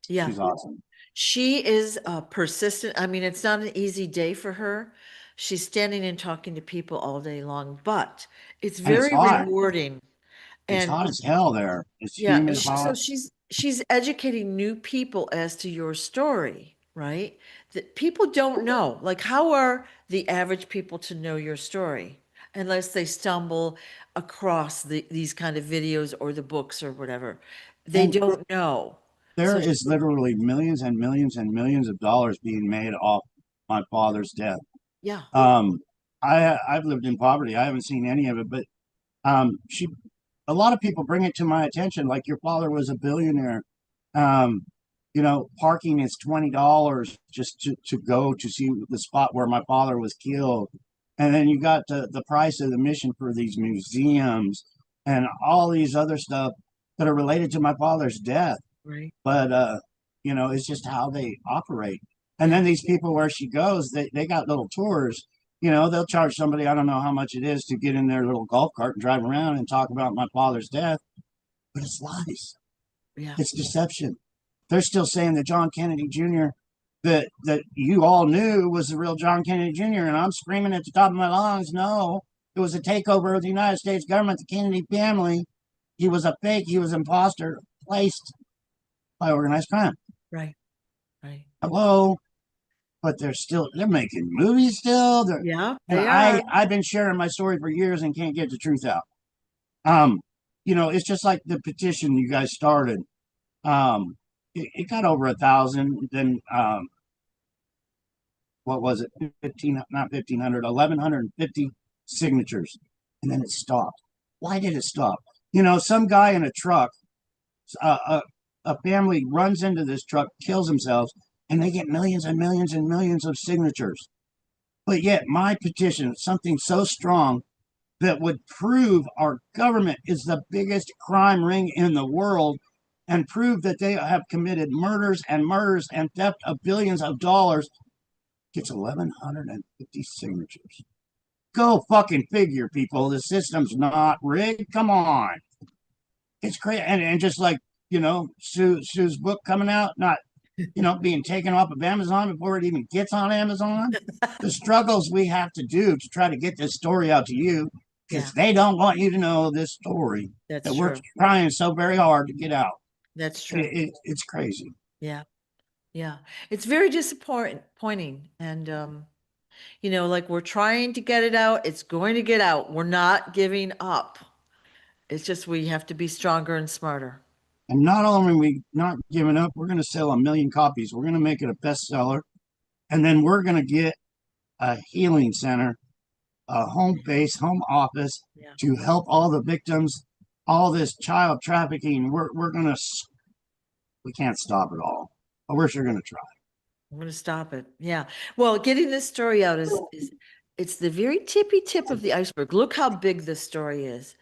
yeah. She's awesome. She is persistent. I mean, it's not an easy day for her. She's standing and talking to people all day long, but it's And it's very hot. rewarding. It's And hot as hell there. It's yeah, humid so hot. she's educating new people as to your story, right? That people don't know. Like, how are the average people to know your story unless they stumble across these kind of videos or the books or whatever? They And don't know. there So is literally millions and millions and millions of dollars being made off my father's death. yeah, Um, I've lived in poverty. I haven't seen any of it, but she a lot of people bring it to my attention like your father was a billionaire. um Parking is $20 just to go to see the spot where my father was killed, and then you got the price of admission for these museums and all these other stuff that are related to my father's death. right. But it's just how they operate. And Yeah, then these people where she goes, they got little tours. They'll charge somebody, I don't know how much it is, to get in their little golf cart and drive around and talk about my father's death, but it's lies. Yeah. It's deception. They're still saying that John Kennedy Jr. that you all knew was the real John Kennedy Jr. And I'm screaming at the top of my lungs, no, it was a takeover of the United States government, the Kennedy family. He was a fake. He was an imposter placed by organized crime. Right. Right. Hello, but they're making movies still. Yeah, And they are. I've been sharing my story for years and can't get the truth out. Um, it's just like the petition you guys started. It got over 1,000. Then what was it? 15, not 1,500, 1,150 signatures, and then it stopped. Why did it stop? Some guy in a truck, uh, a family runs into this truck, kills themselves, and they get millions and millions and millions of signatures. But yet, my petition, something so strong that would prove our government is the biggest crime ring in the world and prove that they have committed murders and theft of billions of dollars, gets 1,150 signatures. Go fucking figure, people. The system's not rigged. Come on. It's crazy. And just like, Sue's book coming out, not, being taken off of Amazon before it even gets on Amazon. The struggles we have to do to try to get this story out to you, Yeah, because they don't want you to know this story that's that we're true. trying so very hard to get out. That's true. It's crazy. Yeah. Yeah. It's very disappointing. And, like we're trying to get it out. It's going to get out. We're not giving up. It's just we have to be stronger and smarter. And not only are we not giving up, we're going to sell 1 million copies. We're going to make it a bestseller. And then we're going to get a healing center, a home base, home office Yeah. to help all the victims, all this child trafficking. We can't stop it all, but we're sure going to try. I'm going to stop it. Yeah. Well, getting this story out is it's the very tippy tip of the iceberg. Look how big this story is.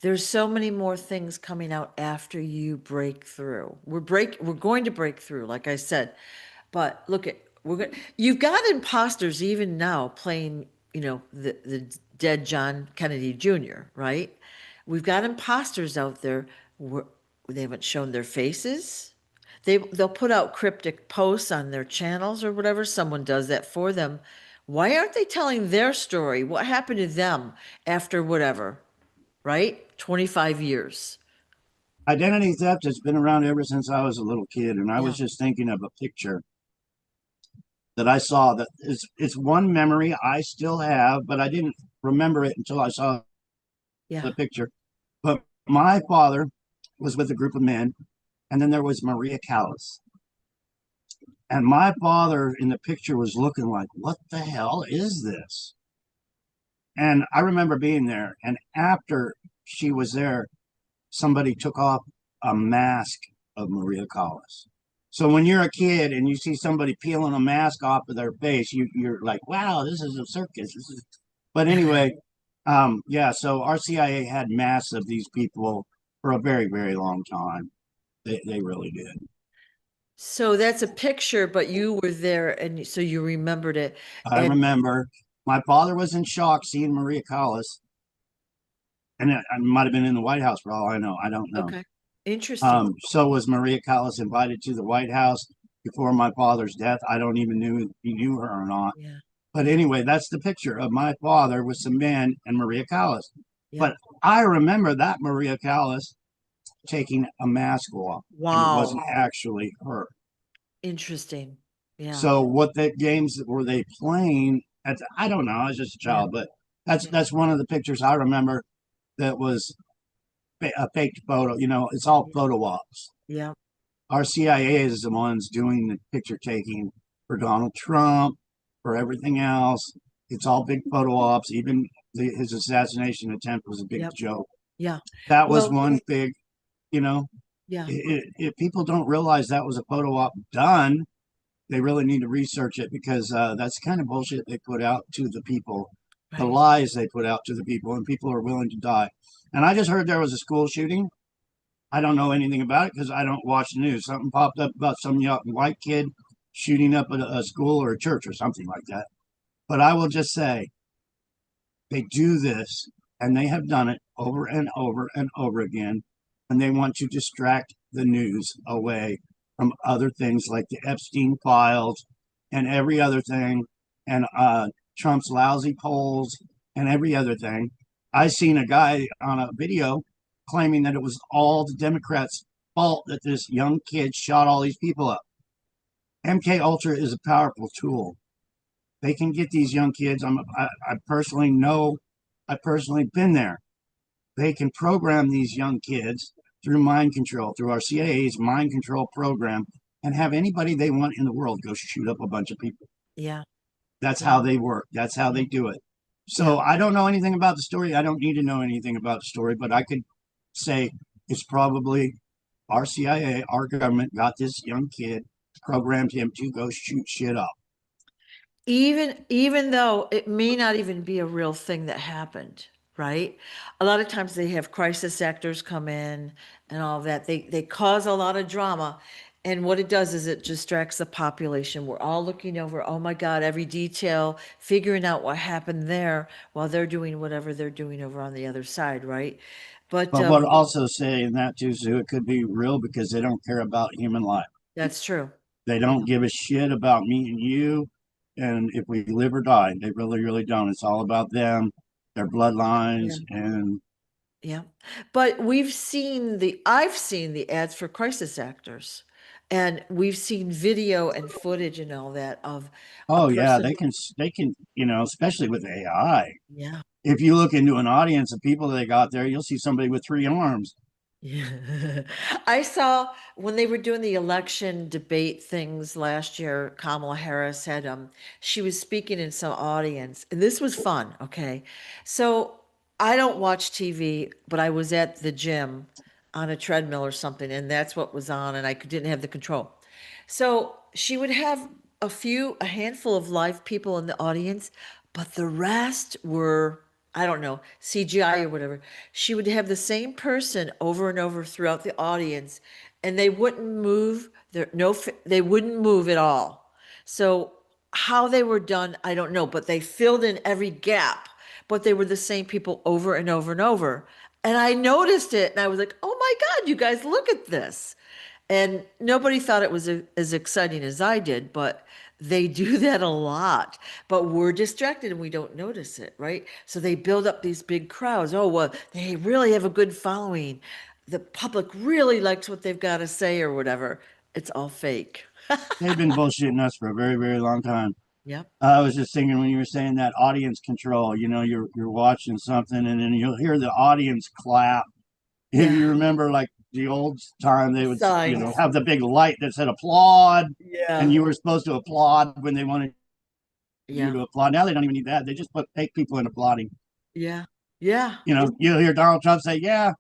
There's so many more things coming out after you break through. We're going to break through, like I said. But look at you've got imposters even now playing, the dead John Kennedy Jr., right? We've got imposters out there where they haven't shown their faces. They'll put out cryptic posts on their channels or whatever. Someone does that for them. Why aren't they telling their story? What happened to them after whatever, right? 25 years. Identity theft has been around ever since I was a little kid, and I was Yeah. just thinking of a picture that I saw that it's one memory I still have, but I didn't remember it until I saw Yeah. the picture. But my father was with a group of men, and then there was Maria Callas. And my father in the picture was looking like, what the hell is this? And I remember being there. And after she was there, somebody took off a mask of Maria Callas. So when you're a kid and you see somebody peeling a mask off of their face, you're like, wow, this is a circus. But anyway, yeah, so our CIA had masks of these people for a very, very long time. They really did. So that's a picture, but you were there and so you remembered it. I And remember my father was in shock seeing Maria Callas, and it might have been in the White House for all I know. I don't know. okay. Interesting. So was Maria Callas invited to the White House before my father's death? I don't even know if he knew her or not. Yeah. But Yeah. anyway, that's the picture of my father with some men and Maria Callas. Yeah. But I remember that Maria Callas taking a mask off, and it Wow. wasn't actually her. Interesting. Yeah. So what the games were they playing? I don't know. I was just a Yeah. child, but that's Yeah. that's one of the pictures I remember that was a faked photo. It's all Yeah. photo ops. Yeah. Our CIA is the ones doing the picture taking for Donald Trump, for everything else. It's all big photo ops. Even his assassination attempt was a big Yep. joke. Yeah. That was Well, one big, you know, yeah. if people don't realize that was a photo op done, they really need to research it, because that's the kind of bullshit they put out to the people, the Right. lies they put out to the people, and people are willing to die. And I just heard there was a school shooting. I don't know anything about it because I don't watch the news. Something popped up about some young white kid shooting up a school or a church or something like that. But I will just say they do this, and they have done it over and over and over again, and they want to distract the news away from other things like the Epstein files and every other thing, and Trump's lousy polls and every other thing. I seen a guy on a video claiming that it was all the Democrats' fault that this young kid shot all these people up. MK Ultra is a powerful tool. They can get these young kids. I personally know. I personally been there. They can program these young kids through mind control, through our CIA's mind control program, and have anybody they want in the world go shoot up a bunch of people. Yeah. That's Yeah. how they work. That's how Yeah. they do it. Yeah. So I don't know anything about the story. I don't need to know anything about the story, but I could say it's probably our CIA, our government got this young kid, programmed him to go shoot shit up. Even though it may not even be a real thing that happened, right? A lot of times they have crisis actors come in and all that. They cause a lot of drama. And what it does is it distracts the population. We're all looking over, oh my God, every detail, figuring out what happened there while they're doing whatever they're doing over on the other side, right? But But what also saying that too, Sue, it could be real because they don't care about human life. that's true. They Yeah. don't give a shit about me and you, and if we live or die. They really, really don't. It's all about them, their bloodlines, Yeah. and Yeah. But I've seen the ads for crisis actors. And we've seen video and footage and all that of a oh yeah, person. they can, especially with AI. Yeah. If you look into an audience of people they got there, you'll see somebody with three arms. Yeah. I saw when they were doing the election debate things last year, Kamala Harris had she was speaking in some audience, and this was fun, okay? So I don't watch TV, but I was at the gym on a treadmill or something, and that's what was on, and I didn't have the control. So she would have a handful of live people in the audience, but the rest were, I don't know, CGI or whatever. She would have the same person over and over throughout the audience, and they wouldn't move. They wouldn't move at all. So how they were done, I don't know, but they filled in every gap. But they were the same people over and over and over. And I noticed it, and I was like, "Oh my God, you guys, look at this!" And nobody thought it was as exciting as I did, but they do that a lot. But we're distracted and we don't notice it, right? So they build up these big crowds. Oh, well, they really have a good following. The public really likes what they've got to say or whatever. It's all fake. They've been bullshitting us for a very, very long time. Yep. I was just thinking when you were saying that audience control, you're watching something and then you'll hear the audience clap. If Yeah. you remember, like the old time, they would, Signs. have the big light that said applaud, and Yeah. you were supposed to applaud when they wanted you Yeah. to applaud. Now they don't even need that. They just put fake people in applauding. Yeah. Yeah. You'll hear Donald Trump say, "Yeah,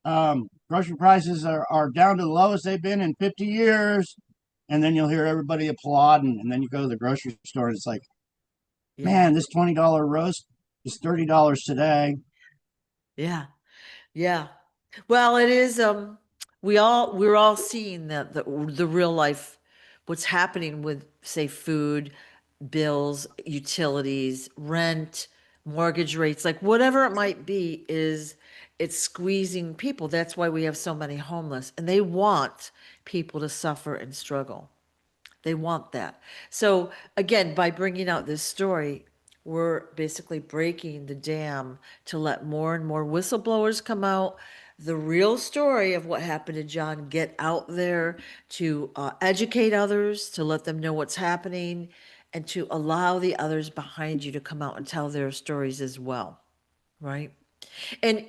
grocery prices are down to the lowest they've been in 50 years," and then you'll hear everybody applauding, and then you go to the grocery store and it's like, Yeah. man, this $20 roast is $30 today. Yeah. Yeah. Well, it is we're all seeing the real life what's happening with say food, bills, utilities, rent, mortgage rates, like whatever it might be is it's squeezing people. That's why we have so many homeless and they want people to suffer and struggle. They want that. So again, by bringing out this story, we're basically breaking the dam to let more and more whistleblowers come out. The real story of what happened to John get out there to educate others, to let them know what's happening, and to allow the others behind you to come out and tell their stories as well, right? And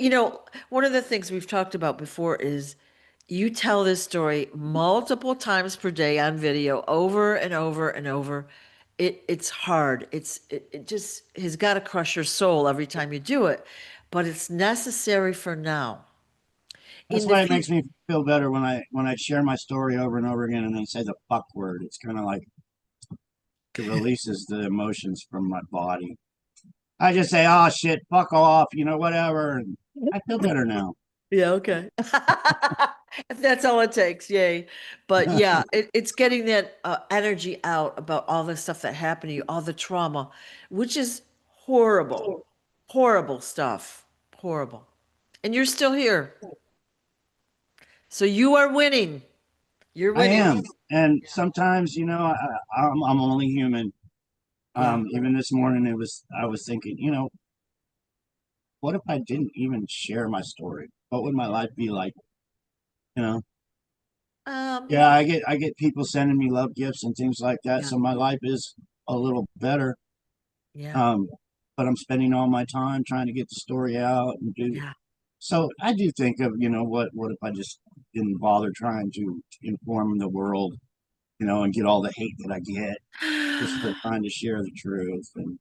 one of the things we've talked about before is you tell this story multiple times per day on video over and over and over. It's hard. It just has got to crush your soul every time you do it, but it's necessary for now. That's In the why it future, makes me feel better when I share my story over and over again and then say the fuck word. It's kind of like it releases the emotions from my body. I just say, "Oh shit, fuck off," whatever. And I feel better now. yeah, okay. If that's all it takes, yay. But yeah, it's getting that energy out about all the stuff that happened to you, all the trauma, which is horrible, horrible stuff. Horrible. And you're still here. So you are winning. You're I winning. am. And sometimes, I'm only human. Yeah. Even this morning, I was thinking, what if I didn't even share my story? What would my life be like? You know? Um, Yeah, I get people sending me love gifts and things like that. yeah. So my life is a little better. Yeah. Um, but I'm spending all my time trying to get the story out and do. Yeah. So I do think of, what if I just didn't bother trying to inform the world, and get all the hate that I get just for trying to share the truth. And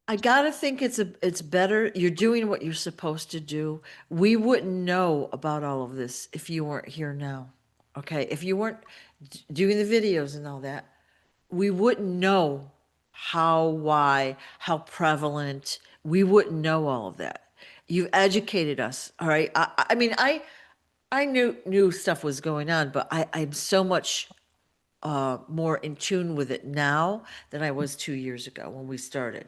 I gotta think it's better. You're doing what you're supposed to do. We wouldn't know about all of this if you weren't here now. Okay? If you weren't doing the videos and all that, we wouldn't know how, why, how prevalent. We wouldn't know all of that. You've educated us. All right. I mean, I knew stuff was going on, but I'm so much more in tune with it now than I was 2 years ago when we started.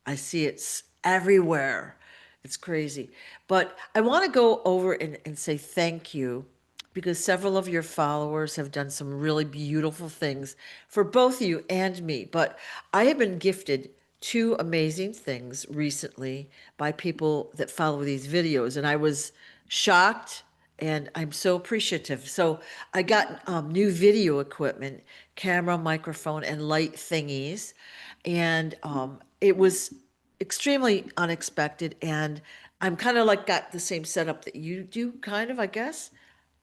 I see it's everywhere. It's crazy. But I want to go over and say thank you because several of your followers have done some really beautiful things for both you and me. But I have been gifted two amazing things recently by people that follow these videos, and I was shocked and I'm so appreciative. So I got new video equipment, camera, microphone, and light thingies, and it was extremely unexpected. And I'm kind of like got the same setup that you do, kind of, I guess.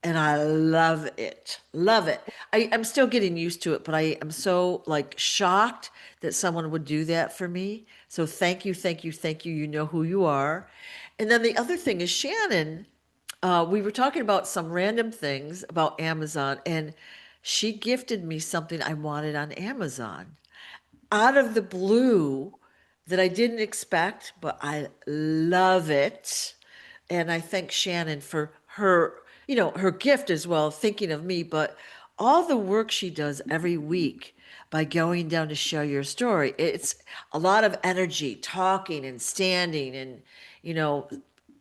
And I love it. Love it. I'm still getting used to it, but I am so like shocked that someone would do that for me. So thank you, thank you, thank you. You know who you are. And then the other thing is Shannon. We were talking about some random things about Amazon, and she gifted me something I wanted on Amazon out of the blue that I didn't expect, but I love it. And I thank Shannon for her, her gift as well, thinking of me, but all the work she does every week by going down to share your story. It's a lot of energy, talking and standing and, you know,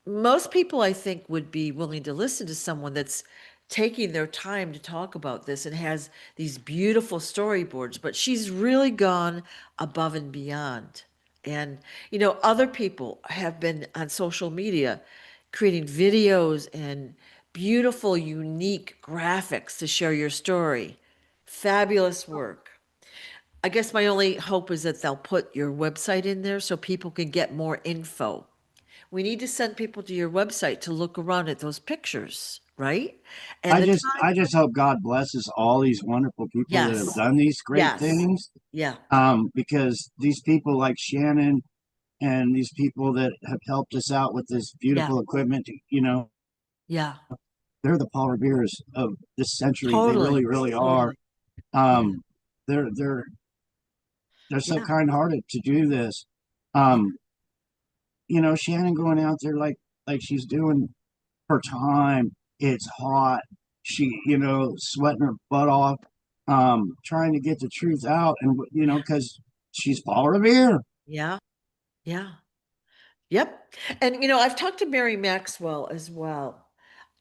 most people I think would be willing to listen to someone that's taking their time to talk about this and has these beautiful storyboards, but she's really gone above and beyond. And, other people have been on social media creating videos and beautiful, unique graphics to share your story. Fabulous work. I guess my only hope is that they'll put your website in there so people can get more info. We need to send people to your website to look around at those pictures, right? And the I time. just hope God blesses all these wonderful people that have Yes. done these great Yes. things. Yeah. Because these people like Shannon and these people that have helped us out with this Yeah. beautiful equipment, Yeah. they're the Paul Revere's of this century. They really, Totally. really are. Totally. Yeah. Um, they're they're they're so Yeah. kind-hearted to do this. Yeah. Um, Shannon going out there like she's doing her time. It's hot. She, sweating her butt off, trying to get the truth out, and Yeah. because she's Paul Revere. Yeah. Yeah. Yep. And I've talked to Mary Maxwell as well.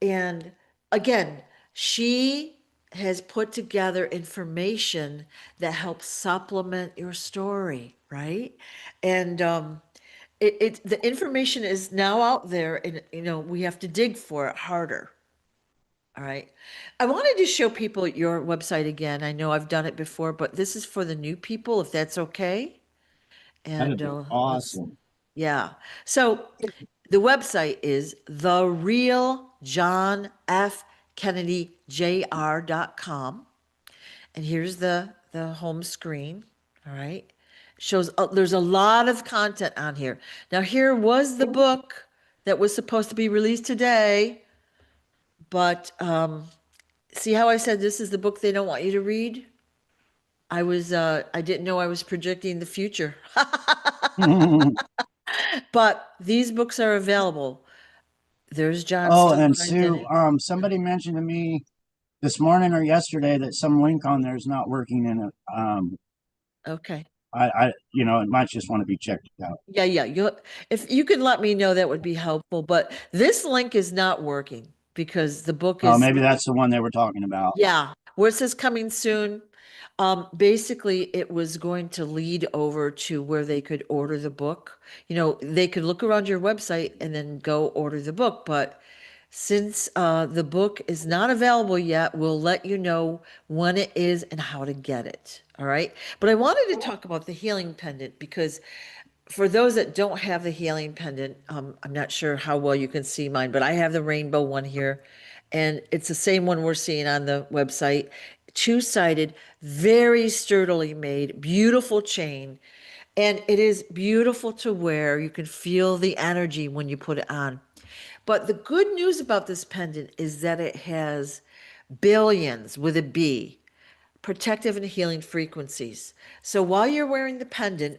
And again, she has put together information that helps supplement your story, right? And the information is now out there, and we have to dig for it harder. All right. I wanted to show people your website again. I know I've done it before, but this is for the new people, if that's okay. That'd And be let's, awesome. yeah. So the website is the real John F. Kennedy Jr.com. And here's the home screen. All right. Shows there's a lot of content on here. Now, here was the book that was supposed to be released today, but see how I said this is the book they don't want you to read? I didn't know I was predicting the future. But these books are available. There's John Oh, still and behind Sue, it. somebody mentioned to me this morning or yesterday that some link on there is not working in it. Okay. It might just want to be checked out. Yeah, yeah. If you could let me know, that would be helpful. But this link is not working. because the book Oh, is, maybe that's the one they were talking about. yeah, where it says coming soon. Basically, it was going to lead over to where they could order the book. You know, they could look around your website and then go order the book. But since the book is not available yet, we'll let you know when it is and how to get it. All right. But I wanted to talk about the healing pendant because for those that don't have the healing pendant, I'm not sure how well you can see mine, but I have the rainbow one here, and it's the same one we're seeing on the website. Two-sided, very sturdily made, beautiful chain, and it is beautiful to wear. You can feel the energy when you put it on. But the good news about this pendant is that it has billions with a B, protective and healing frequencies. So while you're wearing the pendant,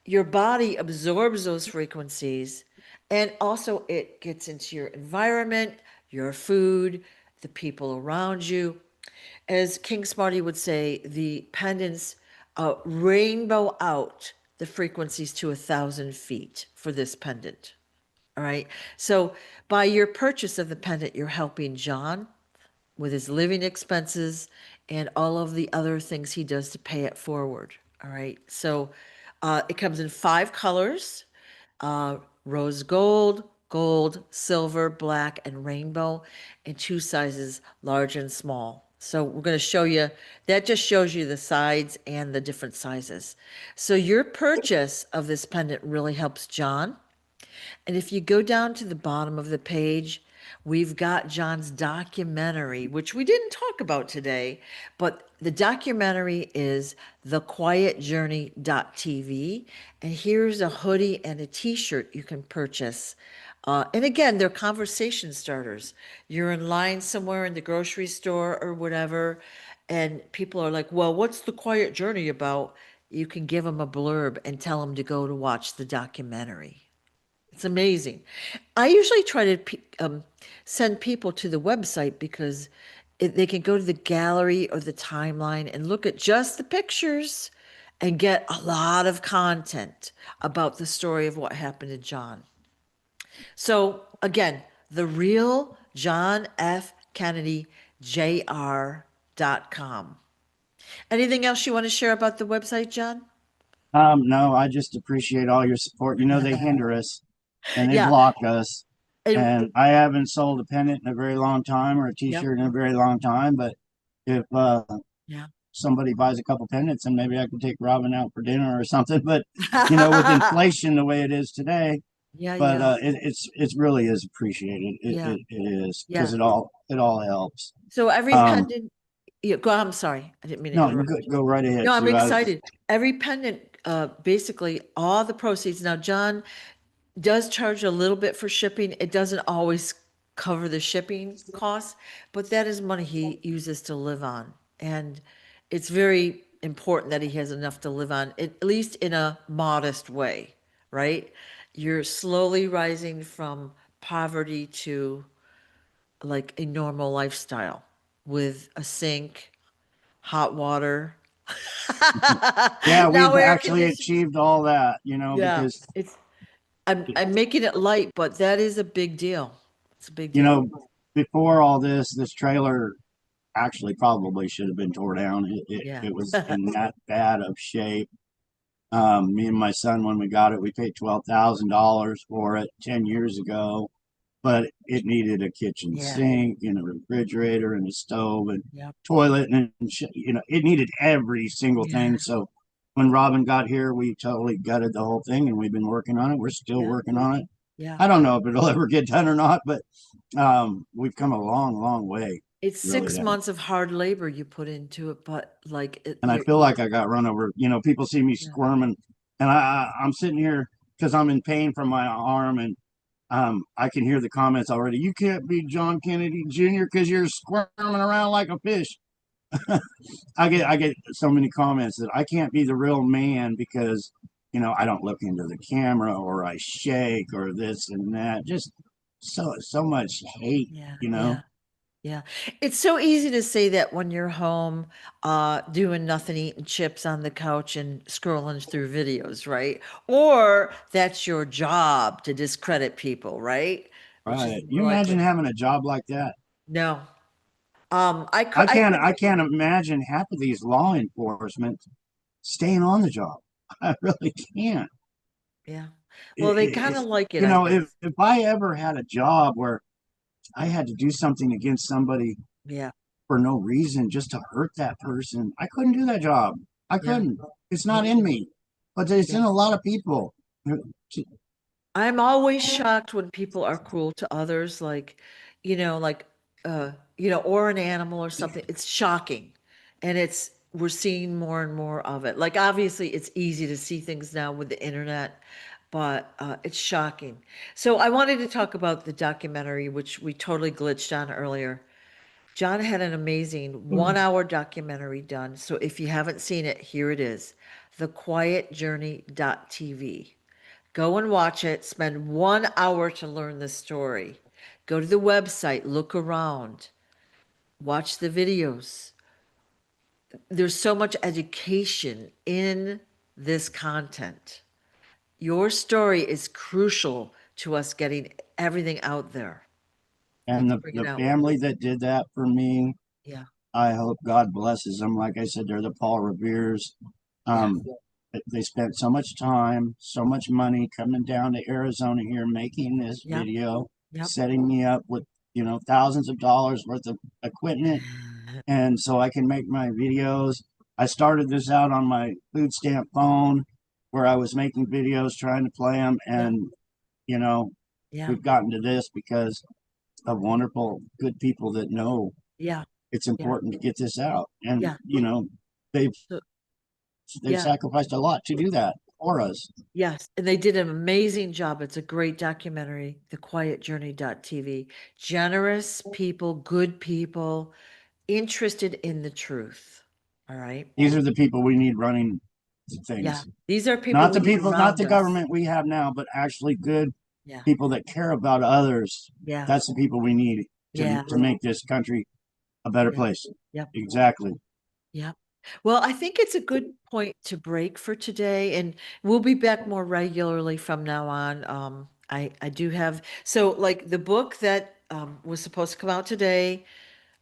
your body absorbs those frequencies, and also it gets into your environment, your food, the people around you. As King Smarty would say, the pendants rainbow out the frequencies to 1,000 feet for this pendant. All right. So by your purchase of the pendant, you're helping John with his living expenses and all of the other things he does to pay it forward. All right. So it comes in 5 colors: uh, rose gold, gold, silver, black, and rainbow, in 2 sizes, large and small. So we're going to show you, that just shows you the sides and the different sizes. So your purchase of this pendant really helps John. And if you go down to the bottom of the page, we've got John's documentary, which we didn't talk about today, but the documentary is thequietjourney.tv. And here's a hoodie and a t-shirt you can purchase. And again, they're conversation starters. You're in line somewhere in the grocery store or whatever, and people are like, well, what's the quiet journey about? You can give them a blurb and tell them to go to watch the documentary. It's amazing. I usually try to send people to the website because they can go to the gallery or the timeline and look at just the pictures and get a lot of content about the story of what happened to John. So again, the real John F. Kennedy Jr.com. Anything else you want to share about the website, John? No, I just appreciate all your support. You know, they hinder us and they Yeah. block us. And And I haven't sold a pennant in a very long time or a yep. t-shirt in a very long time. But if Yeah. somebody buys a couple pennants, and maybe I can take Robin out for dinner or something. But you know, with inflation the way it is today, Yeah, but yeah. it's really is appreciated. Yeah. It is because Yeah. it all helps. So every Um, pendant, yeah, go, I'm sorry. I didn't mean to no, you go, interrupt you. go right ahead, No, I'm Sue. excited. Every pendant, basically all the proceeds. Now, John does charge a little bit for shipping. It doesn't always cover the shipping costs, but that is money he uses to live on. And it's very important that he has enough to live on, at least in a modest way, right? You're slowly rising from poverty to like a normal lifestyle with a sink, hot water, Yeah, now we've air actually conditioning. achieved all that, you know, Yeah, because it's I'm making it light, but that is a big deal. It's a big you deal. know, before all this trailer actually probably should have been tore down. Yeah. It was in that bad of shape. Me and my son, when we got it, we paid $12,000 for it 10 years ago, but it needed a kitchen Yeah. sink and a refrigerator and a stove and Yep. toilet and you know it needed every single Yeah. thing. So when Robin got here, we totally gutted the whole thing, and we've been working on it. We're still Yeah. working on it. Yeah. I don't know if it'll ever get done or not, but we've come a long way. It's Really six have. months of hard labor you put into it, but like And I feel like I got run over. You know, people see me yeah. squirming, and I'm sitting here because I'm in pain from my arm, and I can hear the comments already. You can't be John Kennedy Jr. because you're squirming around like a fish. Yeah. I get so many comments that I can't be the real man because you know I don't look into the camera or I shake or this and that. Just so much hate, Yeah. you know. Yeah. Yeah. It's so easy to say that when you're home, doing nothing, eating chips on the couch and scrolling through videos, right? Or that's your job to discredit people, right? which is Right. You more imagine likely. having a job like that? No. I I can't could, I can't imagine half of these law enforcement staying on the job. I really can't. yeah. Well, they kind It, of like it, you I know, guess. if I ever had a job where I had to do something against somebody Yeah. for no reason just to hurt that person, I couldn't do that job. I Yeah. couldn't. It's Me not in either. me. But it's Yeah. in a lot of people. I'm always shocked when people are cruel to others, like, you know, like, or an animal or something. It's shocking. And we're seeing more and more of it. Like, obviously, it's easy to see things now with the internet, but it's shocking. So I wanted to talk about the documentary, which we totally glitched on earlier. John had an amazing 1 hour documentary done. So if you haven't seen it, here it is, thequietjourney.tv. Go and watch it. Spend 1 hour to learn the story. Go to the website, look around, watch the videos. There's so much education in this content. Your story is crucial to us getting everything out there. And Let's bring it the out. family that did that for me, Yeah, I hope God blesses them. Like I said, they're the Paul Revere's. yeah, Um, they spent so much time, so much money coming down to Arizona here, making this yep, video, yep. setting me up with, thousands of dollars worth of equipment. And so I can make my videos. I started this out on my food stamp phone where I was making videos, trying to play them. Yeah, And, you know, yeah, we've gotten to this because of wonderful, good people that know yeah, it's yeah, important to get this out. And, yeah. they've So, they've yeah, sacrificed a lot to do that for us. yes. And they did an amazing job. It's a great documentary, thequietjourney.tv. Generous people, good people, interested in the truth. All right. These are the people we need running Yeah. things. These are people Not we the need people, not around the us. government we have now, but actually good Yeah. people that care about others. Yeah. That's the people we need Yeah. to make this country a better Yeah. place. Yep. Exactly. Yep. Well, I think it's a good point to break for today, and we'll be back more regularly from now on. I do have, so like the book that was supposed to come out today.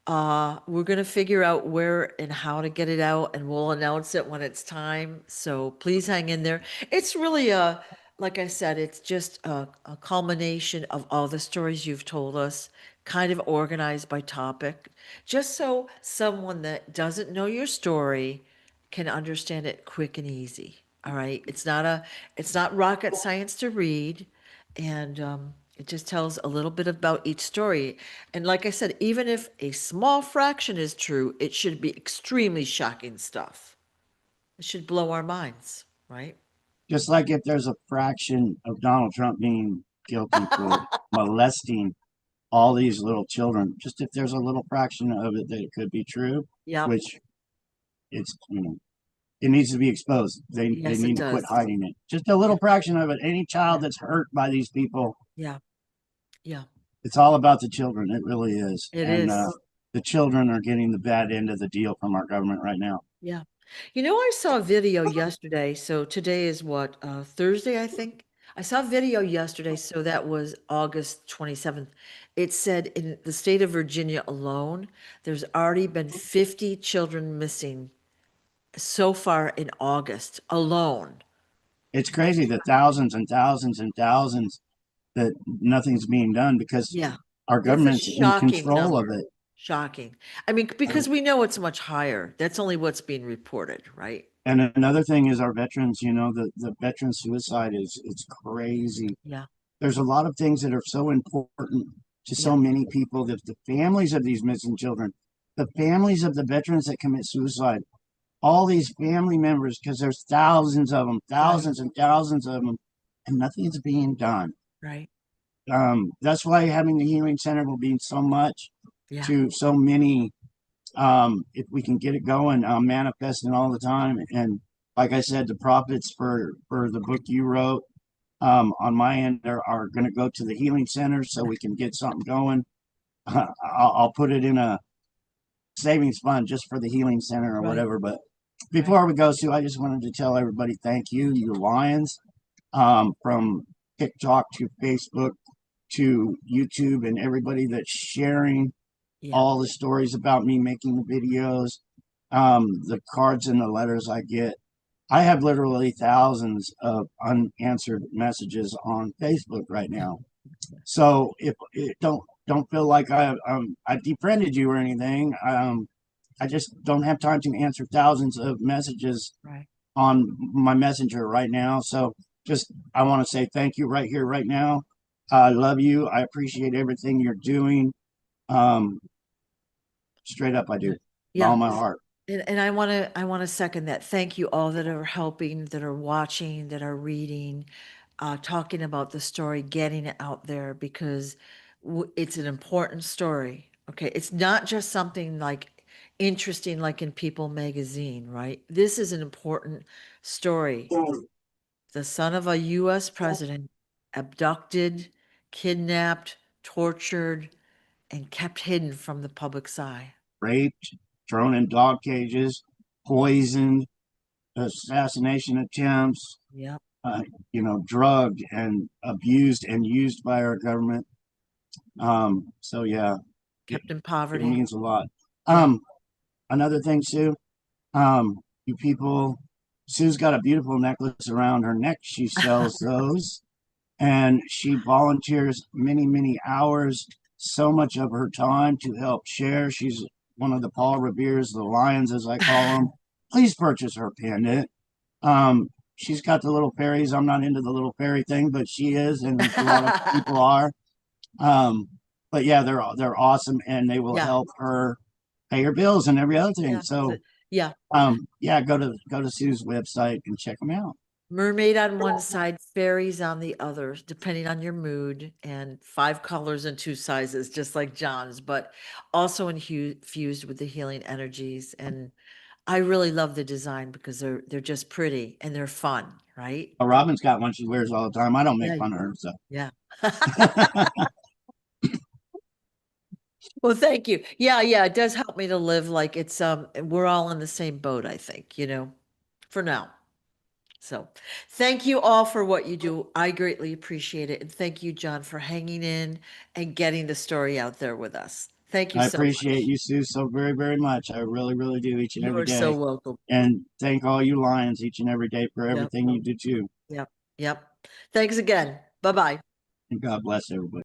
We're gonna figure out where and how to get it out, and we'll announce it when it's time. So please hang in there. It's really like I said, it's just a culmination of all the stories you've told us, kind of organized by topic, just so someone that doesn't know your story can understand it quick and easy. All right. It's not rocket science to read. And it just tells a little bit about each story. And like I said, even if a small fraction is true, it should be extremely shocking stuff. It should blow our minds, right? Just like if there's a fraction of Donald Trump being guilty for molesting all these little children, just if there's a little fraction of it that it could be true, Yep. which it's, it needs to be exposed. They Yes, it need to quit does. hiding it. Just a Yeah. little fraction of it. Any child Yeah. that's hurt by these people, Yeah. Yeah. it's all about the children. It really is. It And is. the children are getting the bad end of the deal from our government right now. Yeah. I saw a video yesterday. So today is what, Thursday, I think. I saw a video yesterday. So that was August 27th. It said in the state of Virginia alone, there's already been 50 children missing so far in August alone. It's crazy the thousands and thousands and thousands that nothing's being done because Yeah. our That's a government's in shocking control of number. it. Shocking. I mean, because we know it's much higher. That's only what's being reported, right? And another thing is our veterans, the veteran suicide is it's crazy. Yeah. There's a lot of things that are so important to so Yeah. many people that the families of these missing children, the families of the veterans that commit suicide, all these family members, because there's thousands of them, Right. thousands and thousands of them, and nothing's being done. Right. That's why having the healing center will mean so much Yeah. to so many. If we can get it going, manifesting all the time, and like I said, the profits for the book you wrote on my end are going to go to the healing center so we can get something going. I'll put it in a savings fund just for the healing center or Right. whatever. But Right. before we go, Sue, I just wanted to tell everybody thank you, you Lions, from TikTok to Facebook to YouTube and everybody that's sharing Yeah. all the stories about me making the videos, the cards and the letters I get. I have literally thousands of unanswered messages on Facebook right now. So if it don't feel like I defriended you or anything, I just don't have time to answer thousands of messages Right. on my messenger right now. So just I want to say thank you right here, right now. I love you. I appreciate everything you're doing. Um, Straight up, I do, Yeah. with all Yeah. my heart. And I want to second that. Thank you all that are helping, that are watching, that are reading, talking about the story, getting it out there because it's an important story. Okay, it's not just something like interesting like in People magazine, right? This is an important story. The son of a US president abducted, kidnapped, tortured, and kept hidden from the public's eye. Raped, thrown in dog cages, poisoned, assassination attempts, Yep. uh, drugged and abused and used by our government. So yeah, it, Kept in it poverty. means a lot. Yeah. Um, Another thing, Sue, you people, Sue's got a beautiful necklace around her neck. She sells those and she volunteers many, many hours, so much of her time to help share. She's one of the Paul Revere's, the Lions, as I call them. Please purchase her pendant. She's got the little fairies. I'm not into the little fairy thing, but she is, and a lot of people are. Um, but yeah, they're awesome, and they will Yeah. help her pay her bills and every other thing. Yeah. So Yeah. yeah, go to Sue's website and check them out. Mermaid on one side, fairies on the other, depending on your mood, and 5 colors and 2 sizes, just like John's, but also infused with the healing energies. And I really love the design because they're just pretty and they're fun, right? Robin's got one she wears all the time. I don't make Yeah. fun of her, so Yeah. Well, thank you. Yeah, yeah, it does help me to live like it's we're all in the same boat, I think, for now. So, thank you all for what you do. I greatly appreciate it. And thank you, John, for hanging in and getting the story out there with us. Thank you I so appreciate much. you, Sue, so very, very much. I really, really do each and You every are so day. welcome. And thank all you Lions each and every day for Yep, everything you do too. yep, yep. Thanks again. Bye-bye. And God bless everybody.